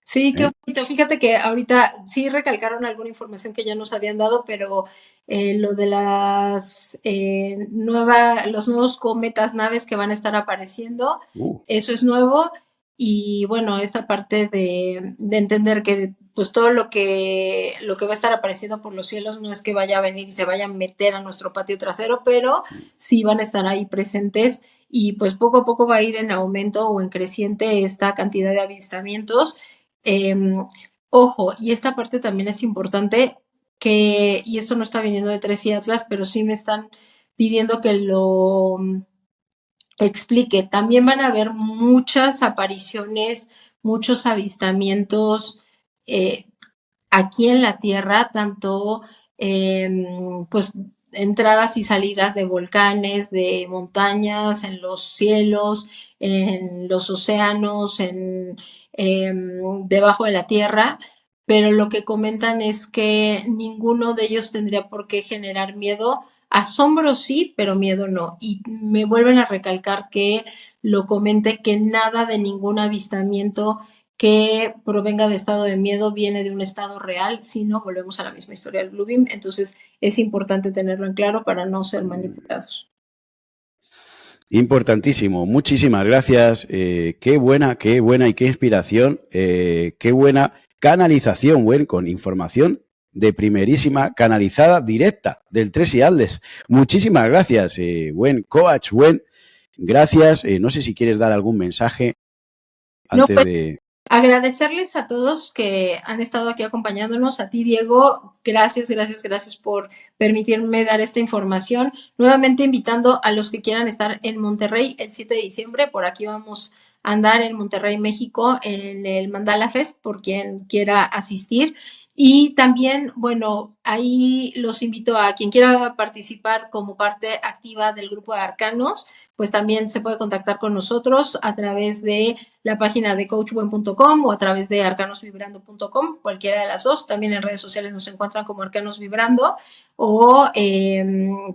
Sí, qué bonito. Fíjate que ahorita sí recalcaron alguna información que ya nos habían dado, pero lo de las los nuevos cometas, naves que van a estar apareciendo, eso es nuevo. Y bueno, esta parte de entender que pues todo lo que va a estar apareciendo por los cielos no es que vaya a venir y se vaya a meter a nuestro patio trasero, pero sí van a estar ahí presentes y pues poco a poco va a ir en aumento o en creciente esta cantidad de avistamientos. Ojo, y esta parte también es importante, y esto no está viniendo de Tres y Atlas, pero sí me están pidiendo que lo explique. También van a haber muchas apariciones, muchos avistamientos aquí en la Tierra, tanto pues entradas y salidas de volcanes, de montañas, en los cielos, en los océanos, debajo de la tierra, pero lo que comentan es que ninguno de ellos tendría por qué generar miedo. Asombro sí, pero miedo no. Y me vuelven a recalcar que lo comente, que nada de ningún avistamiento que provenga de estado de miedo viene de un estado real, si no volvemos a la misma historia del Bluebeam. Entonces es importante tenerlo en claro para no ser manipulados. Importantísimo, muchísimas gracias. Qué buena y qué inspiración, qué buena canalización, con información de primerísima, canalizada directa del 3 y Atlas. Muchísimas gracias, coach, gracias. No sé si quieres dar algún mensaje antes de... Agradecerles a todos que han estado aquí acompañándonos. A ti, Diego, gracias, gracias, gracias por permitirme dar esta información. Nuevamente invitando a los que quieran estar en Monterrey el 7 de diciembre. Por aquí vamos a andar en Monterrey, México, en el Mandala Fest, por quien quiera asistir. Y también, bueno, ahí los invito a quien quiera participar como parte activa del grupo de arcanos, pues también se puede contactar con nosotros a través de la página de coachbuen.com o a través de arcanosvibrando.com, cualquiera de las dos. También en redes sociales nos encuentran como Arcanos Vibrando o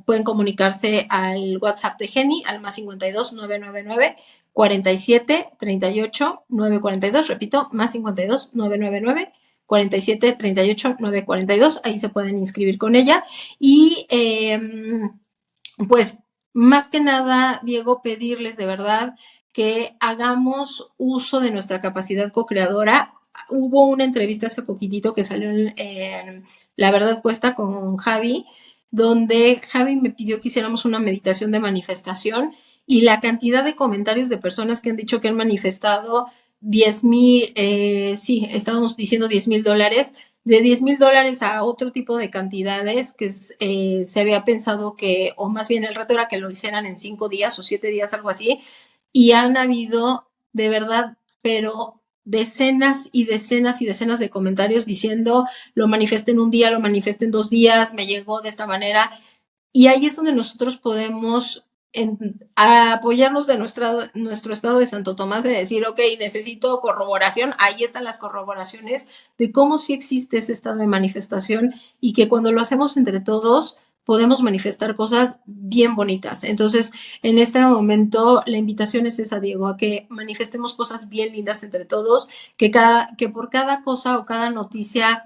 pueden comunicarse al WhatsApp de Geni al más 52 999 47 38 942. Repito, más 52 999 47 38 942. Ahí se pueden inscribir con ella. Y pues más que nada, Diego, pedirles de verdad que hagamos uso de nuestra capacidad co-creadora. Hubo una entrevista hace poquitito que salió en La Verdad Cuesta con Javi, donde Javi me pidió que hiciéramos una meditación de manifestación y la cantidad de comentarios de personas que han dicho que han manifestado 10,000, sí, estábamos diciendo $10,000, de $10,000 a otro tipo de cantidades que se había pensado que, o más bien el reto era que lo hicieran en 5 días o 7 días, algo así, y han habido de verdad, pero decenas y decenas y decenas de comentarios diciendo lo manifesté en un día, lo manifesté en 2 días, me llegó de esta manera, y ahí es donde nosotros podemos a apoyarnos de nuestro estado de Santo Tomás, de decir, ok, necesito corroboración, ahí están las corroboraciones de cómo sí existe ese estado de manifestación y que cuando lo hacemos entre todos podemos manifestar cosas bien bonitas. Entonces, en este momento, la invitación es esa, Diego, a que manifestemos cosas bien lindas entre todos, que por cada cosa o cada noticia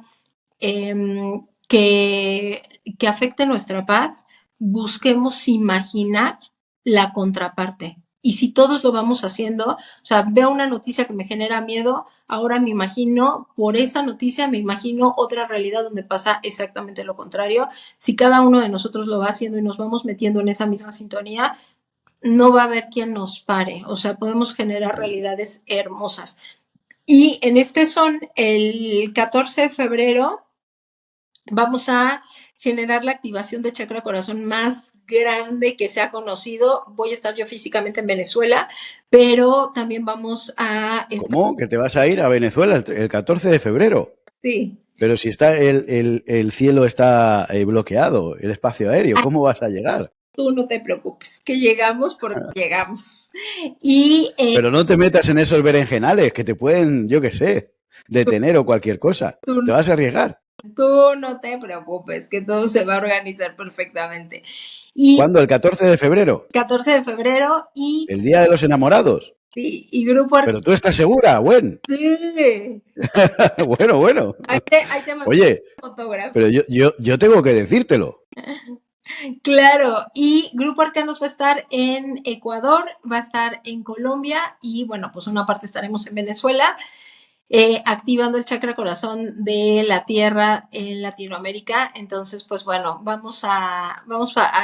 que afecte nuestra paz, busquemos imaginar la contraparte. Y si todos lo vamos haciendo, o sea, veo una noticia que me genera miedo, ahora me imagino, por esa noticia, me imagino otra realidad donde pasa exactamente lo contrario. Si cada uno de nosotros lo va haciendo y nos vamos metiendo en esa misma sintonía, no va a haber quien nos pare. O sea, podemos generar realidades hermosas. Y en este son el 14 de febrero vamos a generar la activación de chakra corazón más grande que se ha conocido. Voy a estar yo físicamente en Venezuela, pero también vamos a estar... ¿Cómo? ¿Que te vas a ir a Venezuela el 14 de febrero? Sí. Pero si está el cielo está bloqueado, el espacio aéreo, ¿cómo vas a llegar? Tú no te preocupes, que llegamos porque llegamos. Y Pero no te metas en esos berenjenales que te pueden, yo qué sé, detener o cualquier cosa. ¿Te vas a arriesgar? Tú no te preocupes, que todo se va a organizar perfectamente. Y ¿Cuándo? ¿El 14 de febrero? 14 de febrero y... ¿El Día de los Enamorados? Sí, y Grupo ¿Pero tú estás segura? Bueno. Sí. Bueno. Ahí te mando Oye, fotógrafo. pero yo tengo que decírtelo. Claro, y Grupo Arcanos va a estar en Ecuador, va a estar en Colombia y bueno, pues una parte estaremos en Venezuela, activando el chakra corazón de la tierra en Latinoamérica. Entonces, pues bueno, vamos a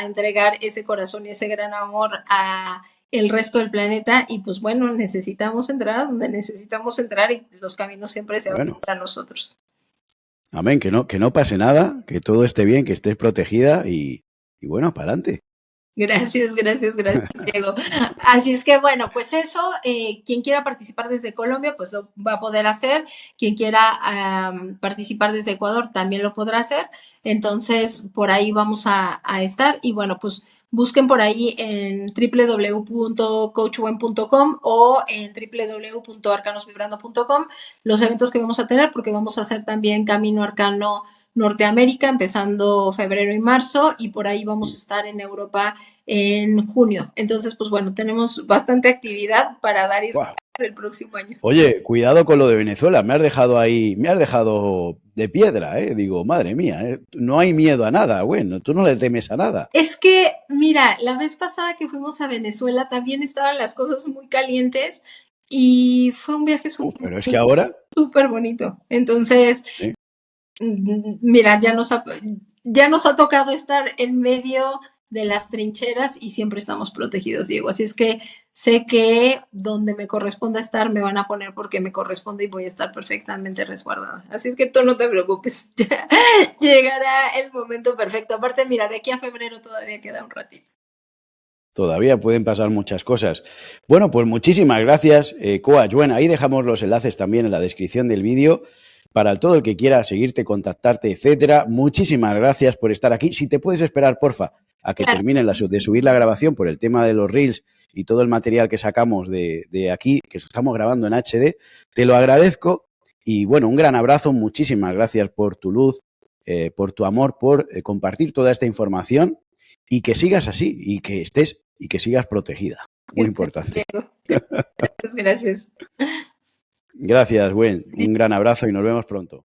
entregar ese corazón y ese gran amor a el resto del planeta y pues bueno, necesitamos entrar a donde necesitamos entrar y los caminos siempre se abren para nosotros. Amén, que no pase nada, que todo esté bien, que estés protegida y bueno, para adelante. Gracias, Diego. Así es que bueno, pues eso, quien quiera participar desde Colombia, pues lo va a poder hacer. Quien quiera participar desde Ecuador también lo podrá hacer. Entonces, por ahí vamos a estar. Y bueno, pues busquen por ahí en www.coachwen.com o en www.arcanosvibrando.com los eventos que vamos a tener, porque vamos a hacer también Camino Arcano Norteamérica, empezando febrero y marzo, y por ahí vamos a estar en Europa en junio. Entonces, pues bueno, tenemos bastante actividad para dar y el próximo año. Oye, cuidado con lo de Venezuela, me has dejado de piedra, ¿eh? Digo, madre mía, no hay miedo a nada, bueno, tú no le temes a nada. Es que, mira, la vez pasada que fuimos a Venezuela también estaban las cosas muy calientes y fue un viaje pero es que ahora... súper bonito. Entonces, ¿sí? Mira, ya nos ha tocado estar en medio de las trincheras y siempre estamos protegidos, Diego. Así es que sé que donde me corresponda estar me van a poner porque me corresponde y voy a estar perfectamente resguardada. Así es que tú no te preocupes, llegará el momento perfecto. Aparte, mira, de aquí a febrero todavía queda un ratito. Todavía pueden pasar muchas cosas. Bueno, pues muchísimas gracias, Coach. Bueno, ahí dejamos los enlaces también en la descripción del vídeo para todo el que quiera seguirte, contactarte, etcétera. Muchísimas gracias por estar aquí. Si te puedes esperar, porfa, a que terminen de subir la grabación por el tema de los Reels y todo el material que sacamos de aquí, que estamos grabando en HD, te lo agradezco. Y bueno, un gran abrazo, muchísimas gracias por tu luz, por tu amor, por compartir toda esta información y que sigas así y que sigas protegida. Muy importante. Gracias. Gracias, Gwen. Un gran abrazo y nos vemos pronto.